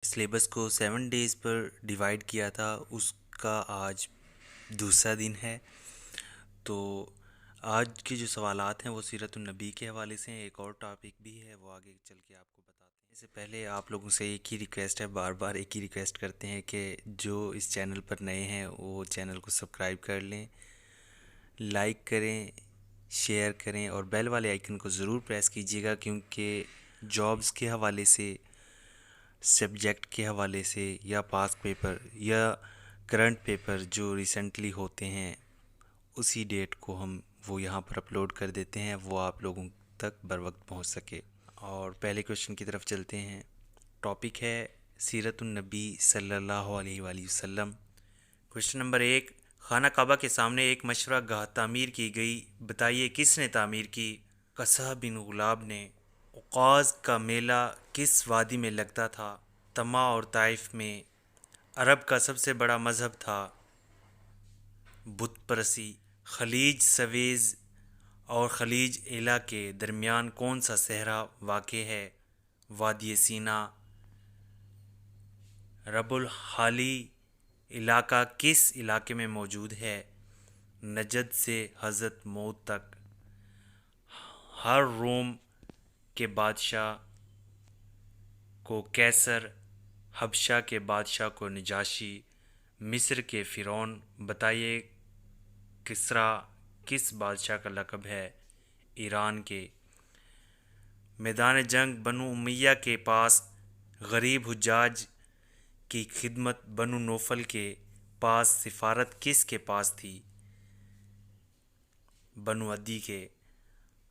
Syllabus کو 7 days پر divide کیا تھا، اس کا آج دوسرا دن ہے۔ تو آج کے جو سوالات ہیں وہ سیرت النبی کے حوالے سے ہیں، ایک اور ٹاپک بھی ہے وہ آگے چل کے آپ کو بتاتے ہیں۔ اس سے پہلے آپ لوگوں سے ایک ہی ریکویسٹ ہے، بار بار ایک ہی ریکویسٹ کرتے ہیں کہ جو اس چینل پر نئے ہیں وہ چینل کو سبسکرائب کر لیں، لائک کریں، شیئر کریں اور بیل والے آئیکن کو ضرور پریس کیجیے گا، کیونکہ جابز کے حوالے سے، سبجیکٹ کے حوالے سے یا پاس پیپر یا کرنٹ پیپر جو ریسنٹلی ہوتے ہیں اسی ڈیٹ کو ہم وہ یہاں پر اپلوڈ کر دیتے ہیں، وہ آپ لوگوں تک بر وقت پہنچ سکے۔ اور پہلے کوشچن کی طرف چلتے ہیں۔ ٹاپک ہے سیرت النبی صلی اللہ علیہ وآلہ وسلم۔ کوشچن نمبر 1، خانہ کعبہ کے سامنے ایک مشورہ گاہ تعمیر کی گئی، بتائیے کس نے تعمیر کی؟ قصہ بن غلاب نے۔ عکاظ کا میلہ کس وادی میں لگتا تھا؟ طمع اور طائف میں۔ عرب کا سب سے بڑا مذہب تھا بت پرستی۔ خلیج سویز اور خلیج ایلا کے درمیان کون سا صحرا واقع ہے؟ وادی سینا۔ رب الخالی علاقہ کس علاقے میں موجود ہے؟ نجد سے حضرت موت تک۔ ہر روم کے بادشاہ کو کیسر، حبشہ کے بادشاہ کو نجاشی، مصر کے فرعون، بتائیے کسریٰ کس بادشاہ کا لقب ہے؟ ایران کے۔ میدان جنگ بنو امیہ کے پاس غریب حجاج کی خدمت بنو نوفل کے پاس سفارت کس کے پاس تھی؟ بنو عدی کے۔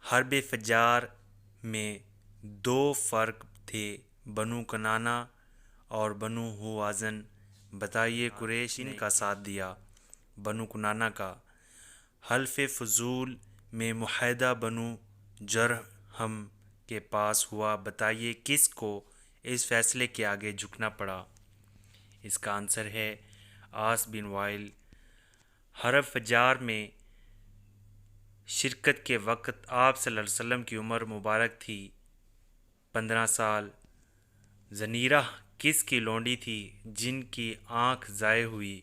حرب فجار میں 2 فرق تھے، بنو کنانہ اور بنو ہوازن، بتائیے قریش ان کا ساتھ دیا؟ بنو کنانہ کا۔ حلف فضول میں معاہدہ بنو جرہم کے پاس ہوا، بتائیے کس کو اس فیصلے کے آگے جھکنا پڑا؟ اس کا آنسر ہے عاص بن وائل۔ حرب فجار میں شرکت کے وقت آپ صلی اللہ علیہ وسلم کی عمر مبارک تھی 15 سال۔ زنیرہ کس کی لونڈی تھی جن کی آنکھ ضائع ہوئی؟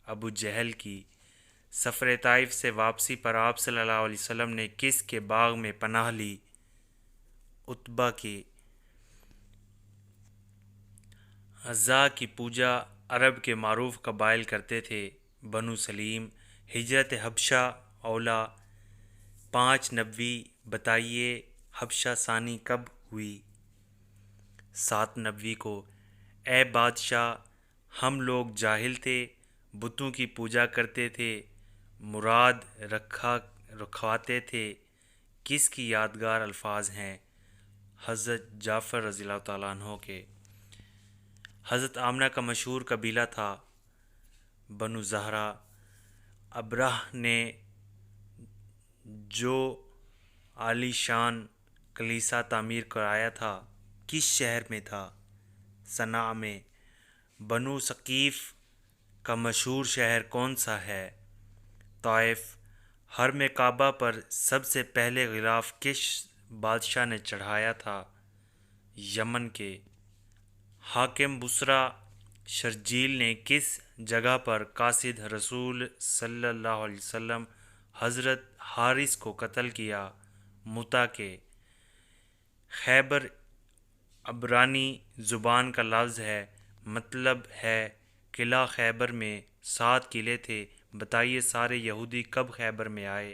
ابو جہل کی۔ سفر طائف سے واپسی پر آپ صلی اللہ علیہ وسلم نے کس کے باغ میں پناہ لی؟ عتبہ کے۔ اعضاء کی پوجا عرب کے معروف قبائل کرتے تھے، بنو سلیم۔ ہجرت حبشہ اولی 5 نبوی، بتائیے حبشہ ثانی کب ہوئی؟ 7 نبوی کو۔ اے بادشاہ، ہم لوگ جاہل تھے، بتوں کی پوجا کرتے تھے، مراد رکھواتے تھے، کس کی یادگار الفاظ ہیں؟ حضرت جعفر رضی اللہ تعالیٰ عنہ کے۔ حضرت آمنہ کا مشہور قبیلہ تھا بنو زہرہ۔ ابرہہ نے جو عالی شان کلیسا تعمیر کرایا تھا کس شہر میں تھا؟ صنعاء میں۔ بنو ثقیف کا مشہور شہر کون سا ہے؟ طائف۔ حرم کعبہ پر سب سے پہلے غلاف کس بادشاہ نے چڑھایا تھا؟ یمن کے۔ حاکم بصری شرجیل نے کس جگہ پر قاصد رسول صلی اللہ علیہ وسلم حضرت حارث کو قتل کیا؟ مؤتہ کے۔ خیبر عبرانی زبان کا لفظ ہے، مطلب ہے قلعہ خیبر میں 7 قلعے تھے، بتائیے سارے یہودی کب خیبر میں آئے؟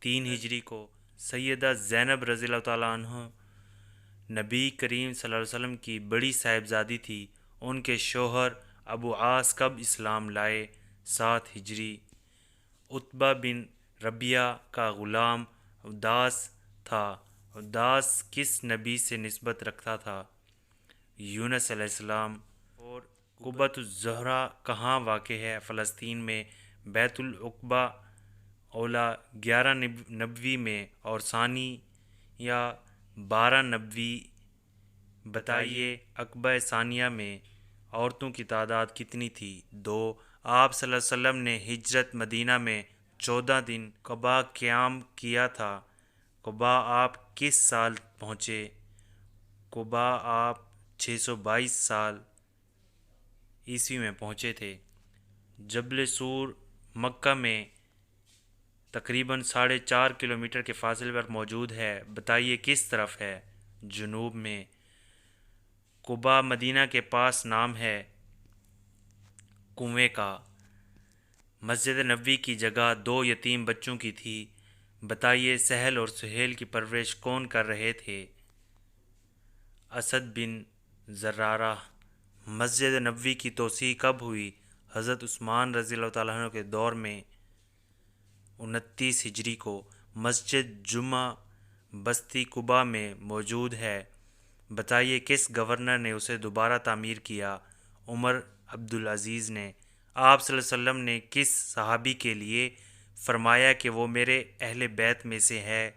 3 ہجری کو۔ سیدہ زینب رضی اللہ تعالیٰ عنہ نبی کریم صلی اللہ علیہ وسلم کی بڑی صاحبزادی تھی، ان کے شوہر ابو عاص کب اسلام لائے؟ 7 ہجری۔ عتبہ بن ربیعہ کا غلام عداس تھا، عداس کس نبی سے نسبت رکھتا تھا؟ یونس علیہ السلام۔ اور قبۃ الزہرہ کہاں واقع ہے؟ فلسطین میں۔ بیت العقبہ اولی 11 نبوی میں اور ثانی یا 12 نبوی، بتائیے عقبہ ثانیہ میں عورتوں کی تعداد کتنی تھی؟ 2۔ آپ صلی اللہ علیہ وسلم نے ہجرت مدینہ میں 14 دن قباء قیام کیا تھا، قباء آپ کس سال پہنچے؟ قباء آپ 622 سال عیسوی میں پہنچے تھے۔ جبل سور مکہ میں تقریباً 4.5 کلومیٹر کے فاصلے پر موجود ہے۔ بتائیے کس طرف ہے؟ جنوب میں۔ قباء مدینہ کے پاس نام ہے کنویں کا۔ مسجد نبوی کی جگہ 2 یتیم بچوں کی تھی۔ بتائیے سہل اور سہیل کی پرورش کون کر رہے تھے؟ اسد بن زرارہ۔ مسجد نبوی کی توسیع کب ہوئی؟ حضرت عثمان رضی اللہ تعالیٰ عنہ کے دور میں 29 ہجری کو۔ مسجد جمعہ بستی قباء میں موجود ہے۔ بتائیے کس گورنر نے اسے دوبارہ تعمیر کیا؟ عمر عبدالعزیز نے۔ آپ صلی اللہ علیہ وسلم نے کس صحابی کے لیے فرمایا کہ وہ میرے اہل بیت میں سے ہے؟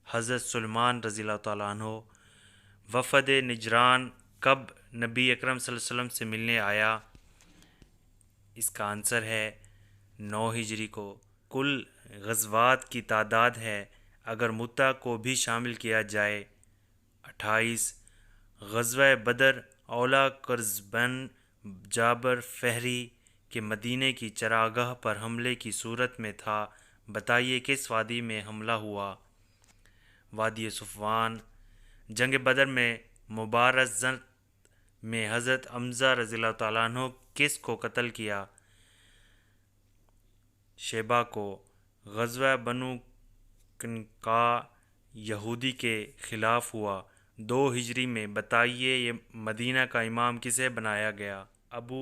حضرت سلمان رضی اللہ تعالیٰ عنہ۔ وفد نجران کب نبی اکرم صلی اللہ علیہ وسلم سے ملنے آیا؟ اس کا آنسر ہے 9 ہجری کو۔ کل غزوات کی تعداد ہے اگر مؤتہ کو بھی شامل کیا جائے 28۔ غزوہ بدر اولا کرز بن جابر فہری کے مدینے کی چراگاہ پر حملے کی صورت میں تھا۔ بتائیے کس وادی میں حملہ ہوا؟ وادی صفوان۔ جنگ بدر میں مبارزت میں حضرت حمزہ رضی اللہ تعالیٰ عنہ کس کو قتل کیا؟ شیبہ کو۔ غزوہ بنو قینقاع یہودی کے خلاف ہوا 2 ہجری میں۔ بتائیے یہ مدینہ کا امام کسے بنایا گیا؟ ابو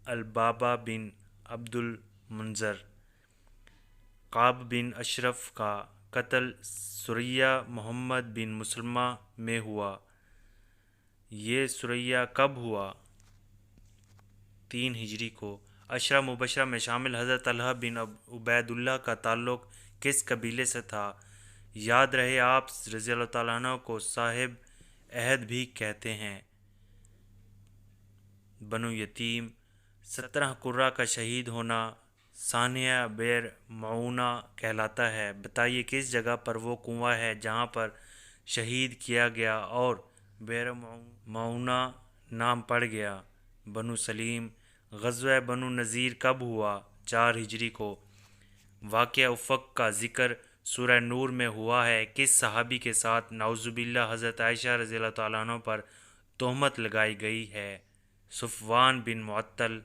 البابا بن عبد المنذر۔ کعب بن اشرف کا قتل سریہ محمد بن مسلمہ میں ہوا۔ یہ سریہ کب ہوا؟ 3 ہجری کو۔ عشرہ مبشرہ میں شامل حضرت طلحہ بن عبید اللہ کا تعلق کس قبیلے سے تھا؟ یاد رہے آپ رضی اللہ تعالیٰ عنہ کو صاحب عہد بھی کہتے ہیں۔ بنو یتیم۔ 17 قرہ کا شہید ہونا سانحہ بئر معونہ کہلاتا ہے۔ بتائیے کس جگہ پر وہ کنواں ہے جہاں پر شہید کیا گیا اور بئر معونہ نام پڑ گیا؟ بنو سلیم۔ غزوہ بنو نذیر کب ہوا؟ 4 ہجری کو۔ واقعہ افق کا ذکر سورہ نور میں ہوا ہے۔ کس صحابی کے ساتھ نعوذ باللہ حضرت عائشہ رضی اللہ تعالیٰ عنہ پر تہمت لگائی گئی ہے؟ صفوان بن معطل۔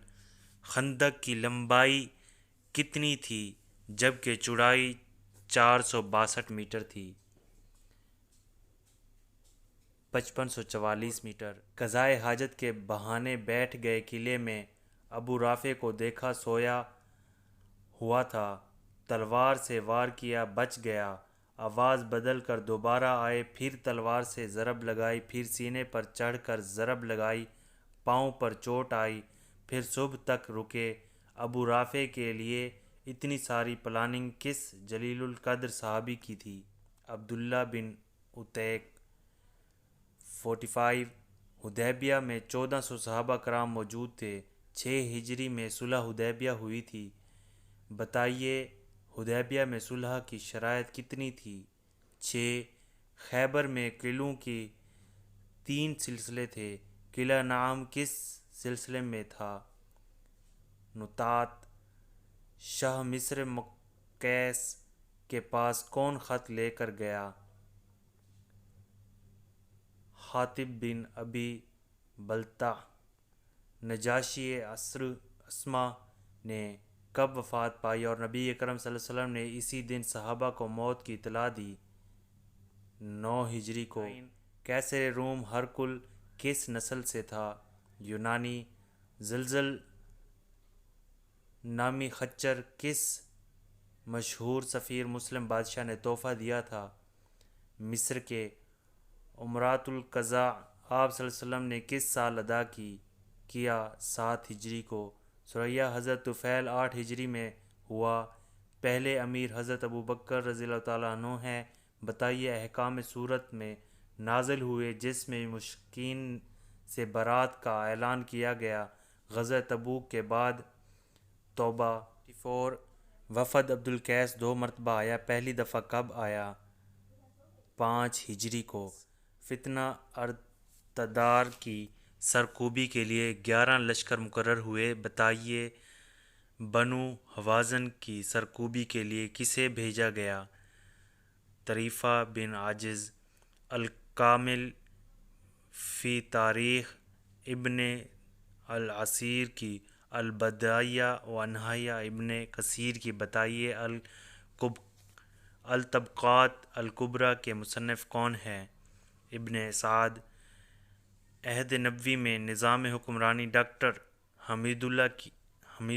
خندق کی لمبائی کتنی تھی جبکہ چوڑائی 462 میٹر تھی؟ 5544 میٹر۔ قضائے حاجت کے بہانے بیٹھ گئے قلعے میں ابو رافع کو دیکھا سویا ہوا تھا، تلوار سے وار کیا بچ گیا، آواز بدل کر دوبارہ آئے، پھر تلوار سے ضرب لگائی، پھر سینے پر چڑھ کر ضرب لگائی، پاؤں پر چوٹ آئی، پھر صبح تک رکے۔ ابو رافع کے لیے اتنی ساری پلاننگ کس جلیل القدر صحابی کی تھی؟ عبداللہ بن عتیق۔ 45۔ حدیبیہ میں 1400 صحابہ کرام موجود تھے۔ 6 ہجری میں صلح حدیبیہ ہوئی تھی۔ بتائیے حدیبیہ میں صلح کی شرائط کتنی تھی؟ 6۔ خیبر میں قلعوں کی 3 سلسلے تھے۔ قلعہ نعم کس سلسلے میں تھا؟ نطات۔ شاہ مصر مقیس کے پاس کون خط لے کر گیا؟ حاطب بن ابی بلتع۔ نجاشی عصر اسما نے کب وفات پائی اور نبی اکرم صلی اللہ علیہ وسلم نے اسی دن صحابہ کو موت کی اطلاع دی؟ 9 ہجری کو۔ کیسر روم ہرقل کس نسل سے تھا؟ یونانی۔ زلزل نامی خچر کس مشہور سفیر مسلم بادشاہ نے تحفہ دیا تھا؟ مصر کے۔ عمرۃ القضاء آپ صلی اللہ علیہ وسلم نے کس سال ادا کیا؟ 7 ہجری کو۔ سریہ حضرت طفیل 8 ہجری میں ہوا۔ پہلے امیر حضرت ابوبکر رضی اللہ تعالیٰ عنہ ہیں۔ بتائیے احکام سورت میں نازل ہوئے جس میں مشرکین سے برات کا اعلان کیا گیا۔ غزوہ تبوک کے بعد توبہ۔ 4۔ وفد عبدالقیس 2 مرتبہ آیا، پہلی دفعہ کب آیا؟ 5 ہجری کو۔ فتنہ ارتداد کی سرکوبی کے لیے 11 لشکر مقرر ہوئے، بتائیے بنو حوازن کی سرکوبی کے لیے کسے بھیجا گیا؟ طریفہ بن عاجز الکامل فی تاریخ ابن العثیر کی، البدایہ و نہایہ ابن کثیر کی، بتائیے الطبقات الکبریٰ کے مصنف کون ہیں؟ ابن سعد۔ عہد نبوی میں نظام حکمرانی ڈاکٹر حمید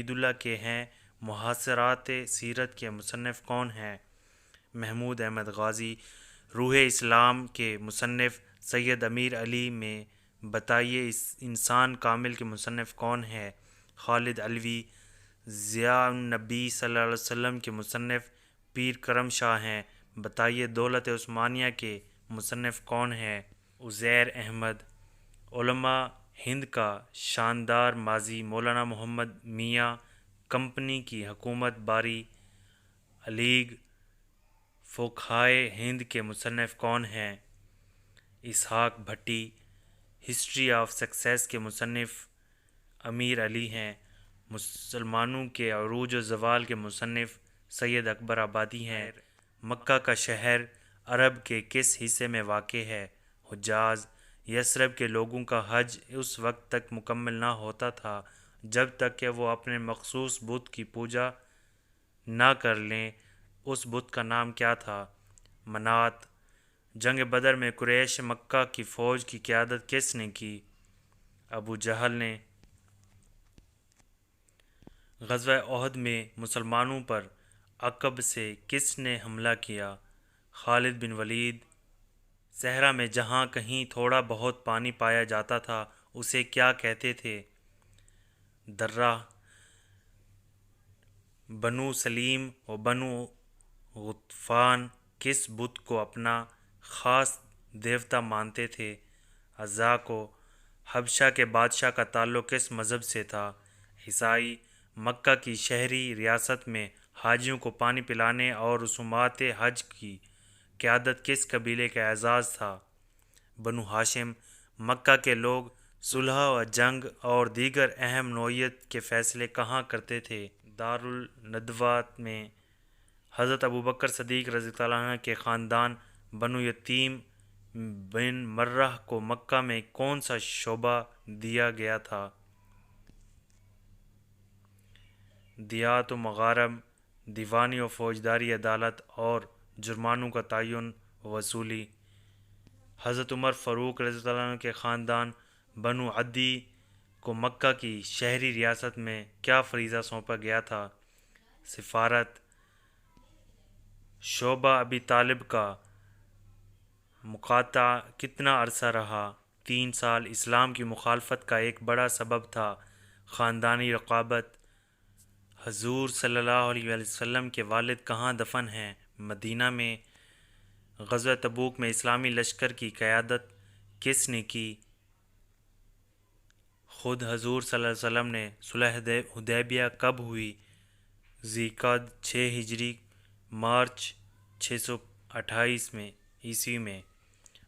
اللہ کے ہیں۔ محاصرات سیرت کے مصنف کون ہیں؟ محمود احمد غازی۔ روح اسلام کے مصنف سید امیر علی میں، بتائیے انسان کامل کے مصنف کون ہے؟ خالد علوی۔ ضیاء النبی صلی اللہ علیہ وسلم کے مصنف پیر کرم شاہ ہیں، بتائیے دولت عثمانیہ کے مصنف کون ہیں؟ عزیر احمد۔ علماء ہند کا شاندار ماضی، مولانا محمد میاں کمپنی کی حکومت باری، لیگ فقہائے ہند کے مصنف کون ہیں؟ اسحاق بھٹی۔ ہسٹری آف سکسیس کے مصنف امیر علی ہیں۔ مسلمانوں کے عروج و زوال کے مصنف سید اکبر آبادی ہیں۔ مکہ کا شہر عرب کے کس حصے میں واقع ہے؟ حجاز۔ یثرب کے لوگوں کا حج اس وقت تک مکمل نہ ہوتا تھا جب تک کہ وہ اپنے مخصوص بت کی پوجا نہ کر لیں۔ اس بت کا نام کیا تھا؟ منات۔ جنگ بدر میں قریش مکہ کی فوج کی قیادت کس نے کی؟ ابو جہل نے۔ غزوہ احد میں مسلمانوں پر عقب سے کس نے حملہ کیا؟ خالد بن ولید۔ صحرا میں جہاں کہیں تھوڑا بہت پانی پایا جاتا تھا اسے کیا کہتے تھے؟ درہ۔ بنو سلیم و بنو غطفان کس بت کو اپنا خاص دیوتا مانتے تھے؟ عزا کو۔ حبشہ کے بادشاہ کا تعلق کس مذہب سے تھا؟ عیسائی۔ مکہ کی شہری ریاست میں حاجیوں کو پانی پلانے اور رسومات حج کی قیادت کس قبیلے کا اعزاز تھا؟ بنو ہاشم۔ مکہ کے لوگ صلح و جنگ اور دیگر اہم نوعیت کے فیصلے کہاں کرتے تھے؟ دارالندوہ میں۔ حضرت ابوبکر صدیق رضی اللہ عنہ کے خاندان بنو یتیم بن مرہ کو مکہ میں کون سا شعبہ دیا گیا تھا؟ دیات و مغارم، دیوانی و فوجداری، عدالت اور جرمانوں کا تعین و وصولی۔ حضرت عمر فاروق رضی اللہ عنہ کے خاندان بنو عدی کو مکہ کی شہری ریاست میں کیا فریضہ سونپا گیا تھا؟ سفارت۔ شعبہ ابی طالب کا مقاطعہ کتنا عرصہ رہا؟ 3 سال۔ اسلام کی مخالفت کا ایک بڑا سبب تھا خاندانی رقابت۔ حضور صلی اللہ علیہ وسلم کے والد کہاں دفن ہیں؟ مدینہ میں۔ غزوہ تبوک میں اسلامی لشکر کی قیادت کس نے کی؟ خود حضور صلی اللہ علیہ وسلم نے۔ صلح حدیبیہ کب ہوئی؟ ذی القعدہ 6 ہجری مارچ 628 عیسوی میں۔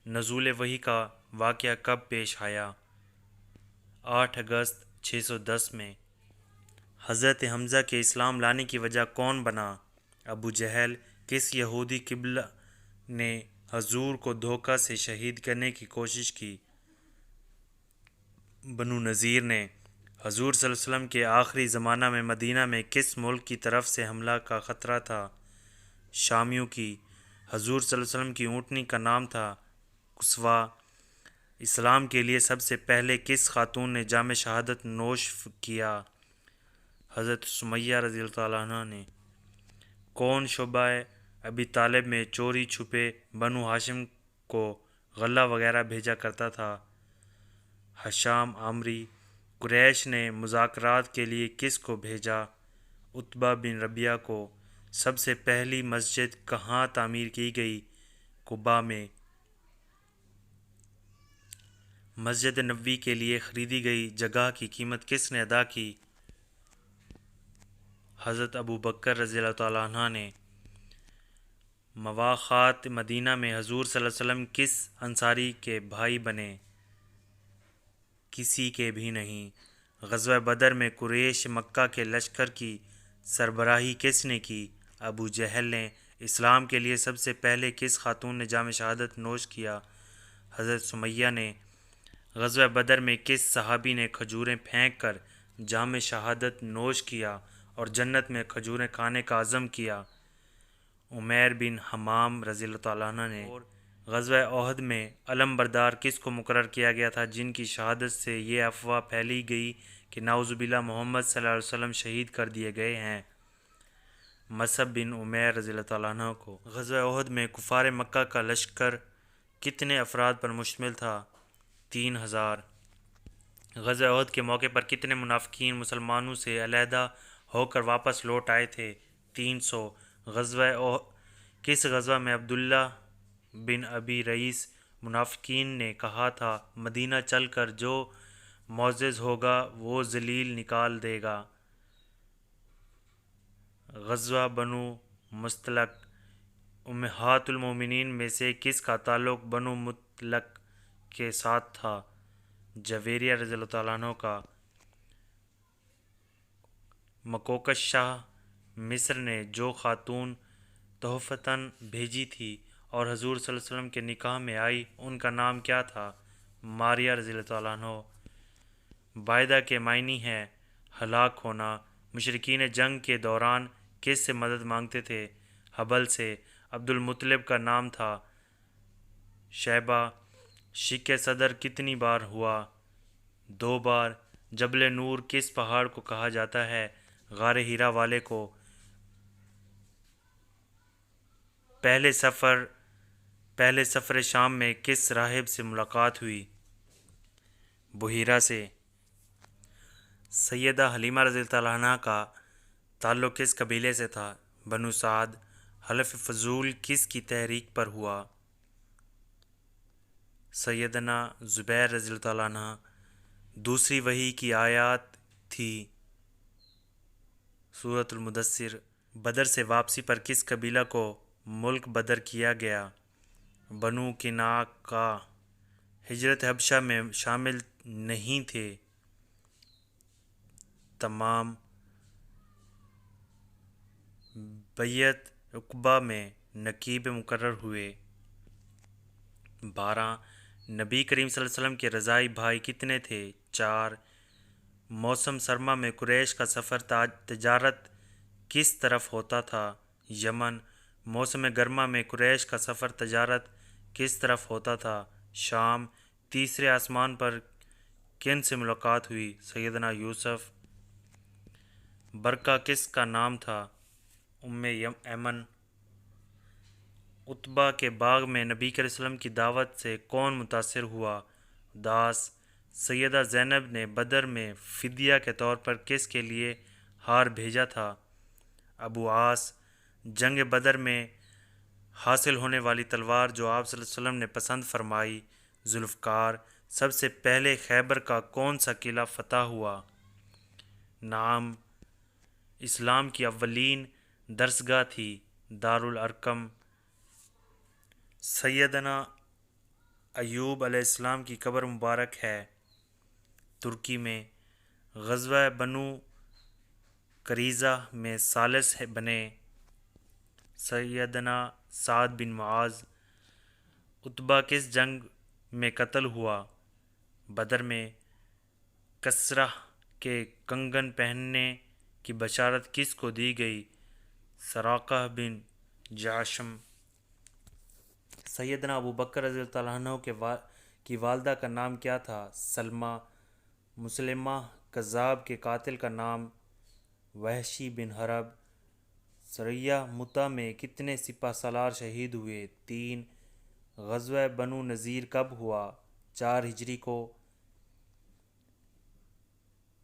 نزول وحی کا واقعہ کب پیش آیا؟ 8 اگست 610 میں۔ حضرت حمزہ کے اسلام لانے کی وجہ کون بنا؟ ابو جہل۔ کس یہودی قبیلہ نے حضور کو دھوکہ سے شہید کرنے کی کوشش کی؟ بنو نذیر نے۔ حضور صلی اللہ علیہ وسلم کے آخری زمانہ میں مدینہ میں کس ملک کی طرف سے حملہ کا خطرہ تھا؟ شامیوں کی۔ حضور صلی اللہ علیہ وسلم کی اونٹنی کا نام تھا کسوہ۔ اسلام کے لیے سب سے پہلے کس خاتون نے جام شہادت نوش کیا؟ حضرت سمیہ رضی اللہ عنہ نے۔ کون شعبہ ابی طالب میں چوری چھپے بنو ہاشم کو غلہ وغیرہ بھیجا کرتا تھا؟ ہشام عامری۔ قریش نے مذاکرات کے لیے کس کو بھیجا؟ عتبہ بن ربیعہ کو۔ سب سے پہلی مسجد کہاں تعمیر کی گئی؟ قباء میں۔ مسجد نبوی کے لیے خریدی گئی جگہ کی قیمت کس نے ادا کی؟ حضرت ابوبکر رضی اللہ تعالیٰ عنہ نے۔ مواخات مدینہ میں حضور صلی اللہ علیہ وسلم کس انصاری کے بھائی بنے؟ کسی کے بھی نہیں۔ غزوہ بدر میں قریش مکہ کے لشکر کی سربراہی کس نے کی؟ ابو جہل نے۔ اسلام کے لیے سب سے پہلے کس خاتون نے جام شہادت نوش کیا؟ حضرت سمیہ نے۔ غزوہ بدر میں کس صحابی نے کھجوریں پھینک کر جام شہادت نوش کیا اور جنت میں کھجوریں کھانے کا عزم کیا؟ عمیر بن حمام رضی اللہ تعالیٰ عنہ نے۔ اور غزوہ احد میں علم بردار کس کو مقرر کیا گیا تھا جن کی شہادت سے یہ افواہ پھیلی گئی کہ نعوذ باللہ محمد صلی اللہ علیہ وسلم شہید کر دیے گئے ہیں؟ مصعب بن عمیر رضی اللہ تعالیٰ عنہ کو۔ غزوہ احد میں کفار مکہ کا لشکر کتنے افراد پر مشتمل تھا؟ 3000۔ غزوہ احد کے موقع پر کتنے منافقین مسلمانوں سے علیحدہ ہو کر واپس لوٹ آئے تھے؟ 300۔ کس غزوہ میں عبداللہ بن ابی رئیس منافقین نے کہا تھا مدینہ چل کر جو معزز ہوگا وہ ذلیل نکال دے گا؟ غزوہ بنو مستلق۔ امہات المومنین میں سے کس کا تعلق بنو مطلق کے ساتھ تھا؟ جویریہ رضی اللہ تعالیٰ عنہ کا۔ مکوکس شاہ مصر نے جو خاتون تحفتاً بھیجی تھی اور حضور صلی اللہ علیہ وسلم کے نکاح میں آئی ان کا نام کیا تھا؟ ماریہ رضی اللہ تعالیٰ عنہ۔ بائدہ کے معنی ہے ہلاک ہونا۔ مشرکین جنگ کے دوران کس سے مدد مانگتے تھے؟ حبل سے۔ عبد المطلب کا نام تھا شیبہ۔ شق صدر کتنی بار ہوا؟ 2 بار۔ جبل نور کس پہاڑ کو کہا جاتا ہے؟ غار ہیرا والے کو۔ پہلے سفر شام میں کس راہب سے ملاقات ہوئی؟ بحیرہ سے۔ سیدہ حلیمہ رضی اللہ تعالیٰ عنہ کا تعلق کس قبیلے سے تھا؟ بنو سعد۔ حلف فضول کس کی تحریک پر ہوا؟ سیدنا زبیر رضی اللہ تعالیٰ عنہ۔ دوسری وحی کی آیات تھی سورۃ المدثر۔ بدر سے واپسی پر کس قبیلہ کو ملک بدر کیا گیا؟ بنو کنعقہ۔ ہجرت حبشہ میں شامل نہیں تھے تمام۔ بیعت عقبہ میں نقیب مقرر ہوئے 12۔ نبی کریم صلی اللہ علیہ وسلم کے رضاعی بھائی کتنے تھے؟ 4۔ موسم سرما میں قریش کا سفر تجارت کس طرف ہوتا تھا؟ یمن۔ موسم گرما میں قریش کا سفر تجارت کس طرف ہوتا تھا؟ شام۔ تیسرے آسمان پر کن سے ملاقات ہوئی؟ سیدنا یوسف۔ برقہ کس کا نام تھا؟ ام ایمن۔ عتبہ کے باغ میں نبی کریم صلی اللہ علیہ وسلم کی دعوت سے کون متاثر ہوا؟ داس۔ سیدہ زینب نے بدر میں فدیہ کے طور پر کس کے لیے ہار بھیجا تھا؟ ابو عاص۔ جنگ بدر میں حاصل ہونے والی تلوار جو آپ صلی اللہ علیہ وسلم نے پسند فرمائی؟ ذوالفقار۔ سب سے پہلے خیبر کا کون سا قلعہ فتح ہوا؟ نعم۔ اسلام کی اولین درسگاہ تھی دارالارقم۔ سیدنا ایوب علیہ السلام کی قبر مبارک ہے ترکی میں۔ غزوہ بنو قریظہ میں ثالث بنے سیدنا سعد بن معاذ۔ عتبہ کس جنگ میں قتل ہوا؟ بدر میں۔ کسرہ کے کنگن پہننے کی بشارت کس کو دی گئی؟ سراقہ بن جعشم۔ سیدنا ابو بکر رضی اللہ تعالیٰ عنہ کی والدہ کا نام کیا تھا؟ سلمہ۔ مسلمہ کذاب کے قاتل کا نام؟ وحشی بن حرب۔ سریہ مؤتہ میں کتنے سپہ سالار شہید ہوئے؟ 3۔ غزوہ بنو نذیر کب ہوا؟ 4 ہجری کو۔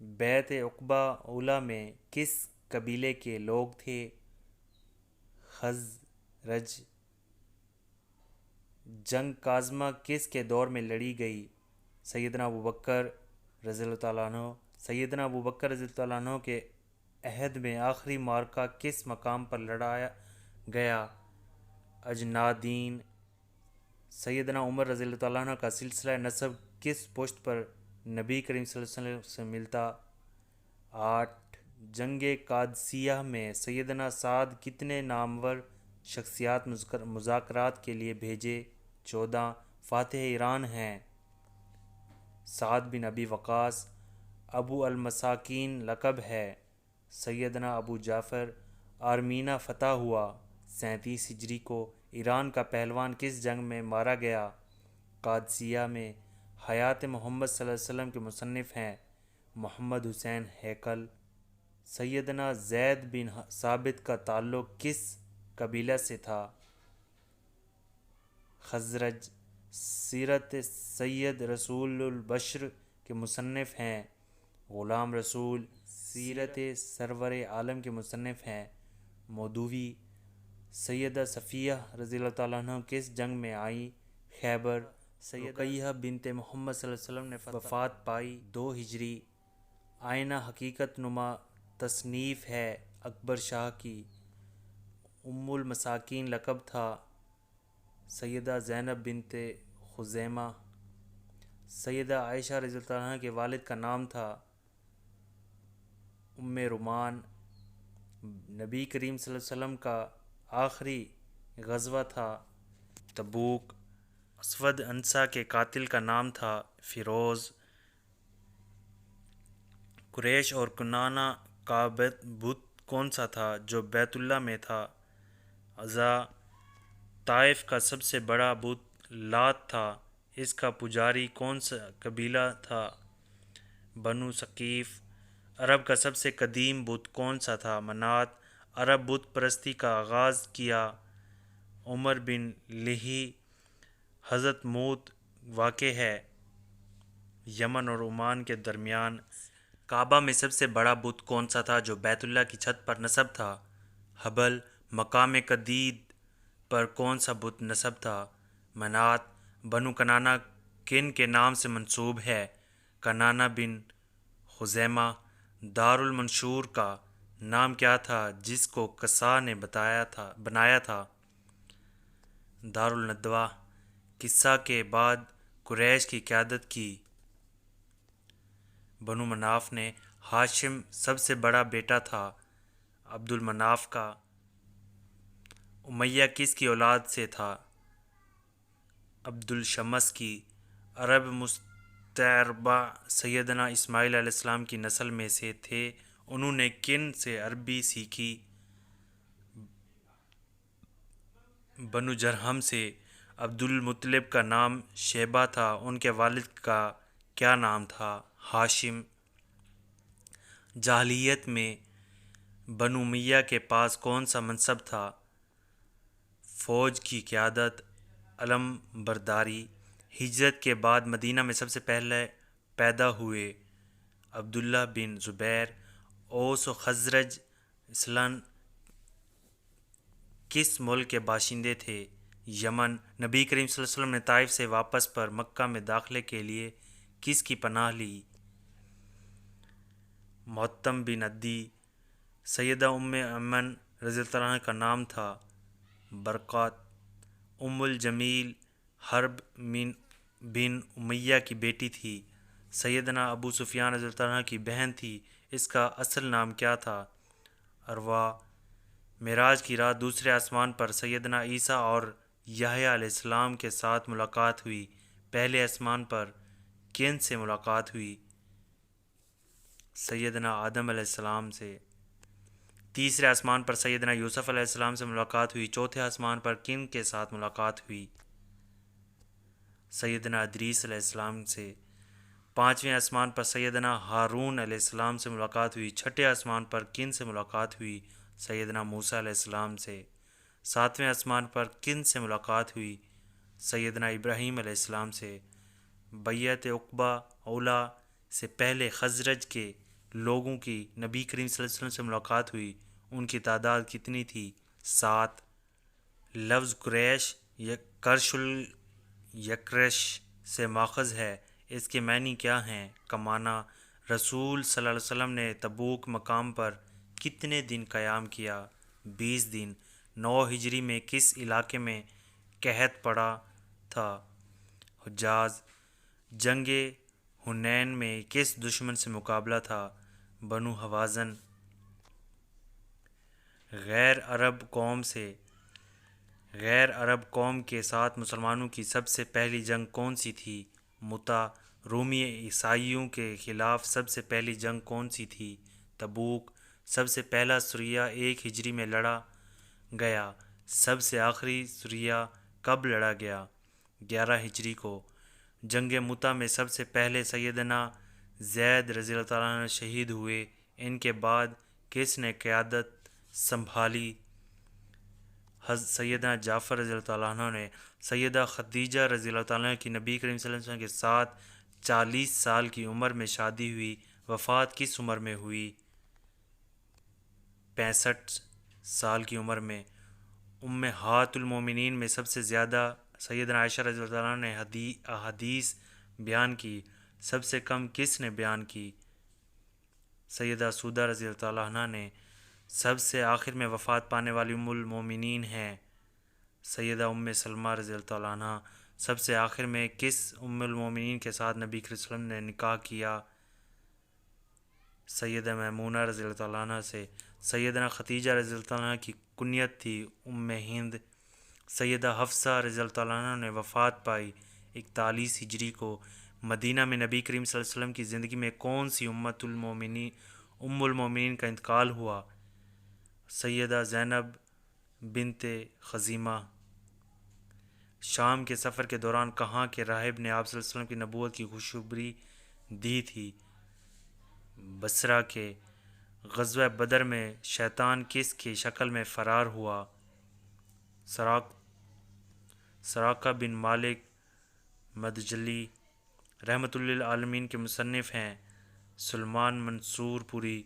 بیعت عقبہ اولی میں کس قبیلے کے لوگ تھے؟ خزرج۔ جنگ کاظمہ کس کے دور میں لڑی گئی؟ سیدنا ابوبکر رضی اللہ تعالیٰ عنہ۔ سیدنا ابوبکر رضی اللہ تعالیٰ عنہ کے عہد میں آخری معرکہ کس مقام پر لڑایا گیا؟ اجنادین۔ سیدنا عمر رضی اللہ تعالیٰ عنہ کا سلسلہ نسب کس پشت پر نبی کریم صلی اللہ علیہ وسلم سے ملتا۔ 8 جنگ قادسیہ میں سیدنا سعد کتنے نامور شخصیات مذاکرات کے لیے بھیجے؟ 14 فاتح ایران ہیں۔ سعد بن ابی وقاص۔ ابو المساکین لقب ہے۔ سیدنا ابو جعفر۔ آرمینہ فتح ہوا۔ 37 ہجری کو ایران کا پہلوان کس جنگ میں مارا گیا؟ قادسیہ میں۔ حیات محمد صلی اللہ علیہ وسلم کے مصنف ہیں محمد حسین ہیکل۔ سیدنا زید بن ثابت کا تعلق کس قبیلہ سے تھا؟ خزرج۔ سیرت سید رسول البشر کے مصنف ہیں غلام رسول۔ سیرت سرور عالم کے مصنف ہیں مودودی۔ سیدہ صفیہ رضی اللہ تعالیٰ عنہ کس جنگ میں آئیں؟ خیبر۔ رقیہ بنت محمد صلی اللہ علیہ وسلم نے وفات پائی 2 ہجری۔ آئینہ حقیقت نما تصنیف ہے اکبر شاہ کی۔ ام المساکین لقب تھا سیدہ زینب بنت خزیمہ۔ سیدہ عائشہ رضی اللہ عنہ کے والد کا نام تھا ام رومان۔ نبی کریم صلی اللہ علیہ وسلم کا آخری غزوہ تھا تبوک۔ اسود عنسیٰ کے قاتل کا نام تھا فیروز۔ قریش اور کنانہ کا بت کون سا تھا جو بیت اللہ میں تھا؟ عزا۔ طائف کا سب سے بڑا بت لات تھا، اس کا پجاری کون سا قبیلہ تھا؟ بنو ثقیف۔ عرب کا سب سے قدیم بت کون سا تھا؟ منات۔ عرب بت پرستی کا آغاز کیا عمر بن لہی۔ حضرت موت واقع ہے یمن اور عمان کے درمیان۔ کعبہ میں سب سے بڑا بت کون سا تھا جو بیت اللہ کی چھت پر نصب تھا؟ حبل۔ مقام قدید پر کون سا بت نصب تھا؟ منات۔ بنو کنانہ کن کے نام سے منسوب ہے؟ کنانہ بن خزیمہ۔ دار المنشور کا نام کیا تھا جس کو قصا نے بنایا تھا؟ دار الندوہ۔ قصہ کے بعد قریش کی قیادت کی بنو مناف نے۔ ہاشم سب سے بڑا بیٹا تھا عبد المناف کا۔ امیہ کس کی اولاد سے تھا؟ عبد الشمس کی۔ عرب مستعربہ سیدنا اسماعیل علیہ السلام کی نسل میں سے تھے، انہوں نے کن سے عربی سیکھی؟ بنو جرہم سے۔ عبد المطلب کا نام شیبہ تھا، ان کے والد کا کیا نام تھا؟ ہاشم۔ جاہلیت میں بنو امیہ کے پاس کون سا منصب تھا؟ فوج کی قیادت، علم برداری۔ ہجرت کے بعد مدینہ میں سب سے پہلے پیدا ہوئے عبداللہ بن زبیر۔ اوس و خزرج اصلاً کس ملک کے باشندے تھے؟ یمن۔ نبی کریم صلی اللہ علیہ وسلم نے طائف سے واپس پر مکہ میں داخلے کے لیے کس کی پناہ لی؟ محتم بن عدی۔ سیدہ ام ایمن رضی اللہ عنہ کا نام تھا برقات۔ ام الجمیل حرب بن امیہ کی بیٹی تھی، سیدنا ابو سفیان رضی اللہ عنہ کی بہن تھی، اس کا اصل نام کیا تھا؟ اروا۔ معراج کی رات دوسرے آسمان پر سیدنا عیسیٰ اور یحییٰ علیہ السلام کے ساتھ ملاقات ہوئی، پہلے آسمان پر کن سے ملاقات ہوئی؟ سیدنا آدم علیہ السلام سے۔ تیسرے آسمان پر سیدنا یوسف علیہ السلام سے ملاقات ہوئی، چوتھے آسمان پر کن کے ساتھ ملاقات ہوئی؟ سیدنا ادریس علیہ السلام سے۔ پانچویں آسمان پر سیدنا ہارون علیہ السلام سے ملاقات ہوئی، چھٹے آسمان پر کن سے ملاقات ہوئی؟ سیدنا موسیٰ علیہ السلام سے۔ ساتویں آسمان پر کن سے ملاقات ہوئی؟ سیدنا ابراہیم علیہ السلام سے۔ بیعت عقبہ اولیٰ سے پہلے خزرج کے لوگوں کی نبی کریم صلی اللہ علیہ وسلم سے ملاقات ہوئی، ان کی تعداد کتنی تھی؟ 7۔ لفظ قریش کرش یکرش سے ماخذ ہے، اس کے معنی کیا ہیں؟ کمانا۔ رسول صلی اللہ علیہ وسلم نے تبوک مقام پر کتنے دن قیام کیا؟ 20 دن۔ 9 ہجری میں کس علاقے میں قحط پڑا تھا؟ حجاز۔ جنگ حنین میں کس دشمن سے مقابلہ تھا؟ بنو حوازن۔ غیر عرب قوم کے ساتھ مسلمانوں کی سب سے پہلی جنگ کون سی تھی؟ مؤتہ۔ رومی عیسائیوں کے خلاف سب سے پہلی جنگ کون سی تھی؟ تبوک۔ سب سے پہلا سریہ 1 ہجری میں لڑا گیا، سب سے آخری سریہ کب لڑا گیا؟ 11 ہجری کو۔ جنگ مؤتہ میں سب سے پہلے سیدنا زید رضی اللہ تعالیٰ عنہ شہید ہوئے، ان کے بعد کس نے قیادت سنبھالی؟ سیدنا جعفر رضی اللہ تعالیٰ عنہ نے۔ سیدہ خدیجہ رضی اللہ تعالیٰ عنہ کی نبی کریم صلی اللہ علیہ وسلم کے ساتھ 40 سال کی عمر میں شادی ہوئی، وفات کس عمر میں ہوئی؟ 65 سال کی عمر میں۔ امہات المومنین میں سب سے زیادہ سیدنا عائشہ رضی اللہ تعالیٰ عنہ نے احادیث بیان کی، سب سے کم کس نے بیان کی؟ سیدہ سودہ رضی اللہ تعالیٰ عنہ نے۔ سب سے آخر میں وفات پانے والی ام المومنین ہیں سیدہ ام سلمہ رضی اللہ تعالیٰ عنہ۔ سب سے آخر میں کس ام المومنین کے ساتھ نبی کریم صلی اللہ علیہ وسلم نے نکاح کیا؟ سیدہ میمونہ رضی اللہ تعالیٰ عنہ سے۔ سیدنا خدیجہ رضی اللہ تعالیٰ عنہ کی کنیت تھی ام ہند۔ سیدہ حفصہ رضی اللہ تعالیٰ عنہ نے وفات پائی 41 ہجری کو۔ مدینہ میں نبی کریم صلی اللہ علیہ وسلم کی زندگی میں کون سی ام المومنین کا انتقال ہوا؟ سیدہ زینب بنت خزیمہ۔ شام کے سفر کے دوران کہاں کے راہب نے آپ صلی اللہ علیہ وسلم کی نبوت کی خوشخبری دی تھی؟ بصرہ کے۔ غزوہ بدر میں شیطان کس کی شکل میں فرار ہوا؟ سراقہ بن مالک مدجلی۔ رحمۃ للعالمین کے مصنف ہیں سلمان منصور پوری۔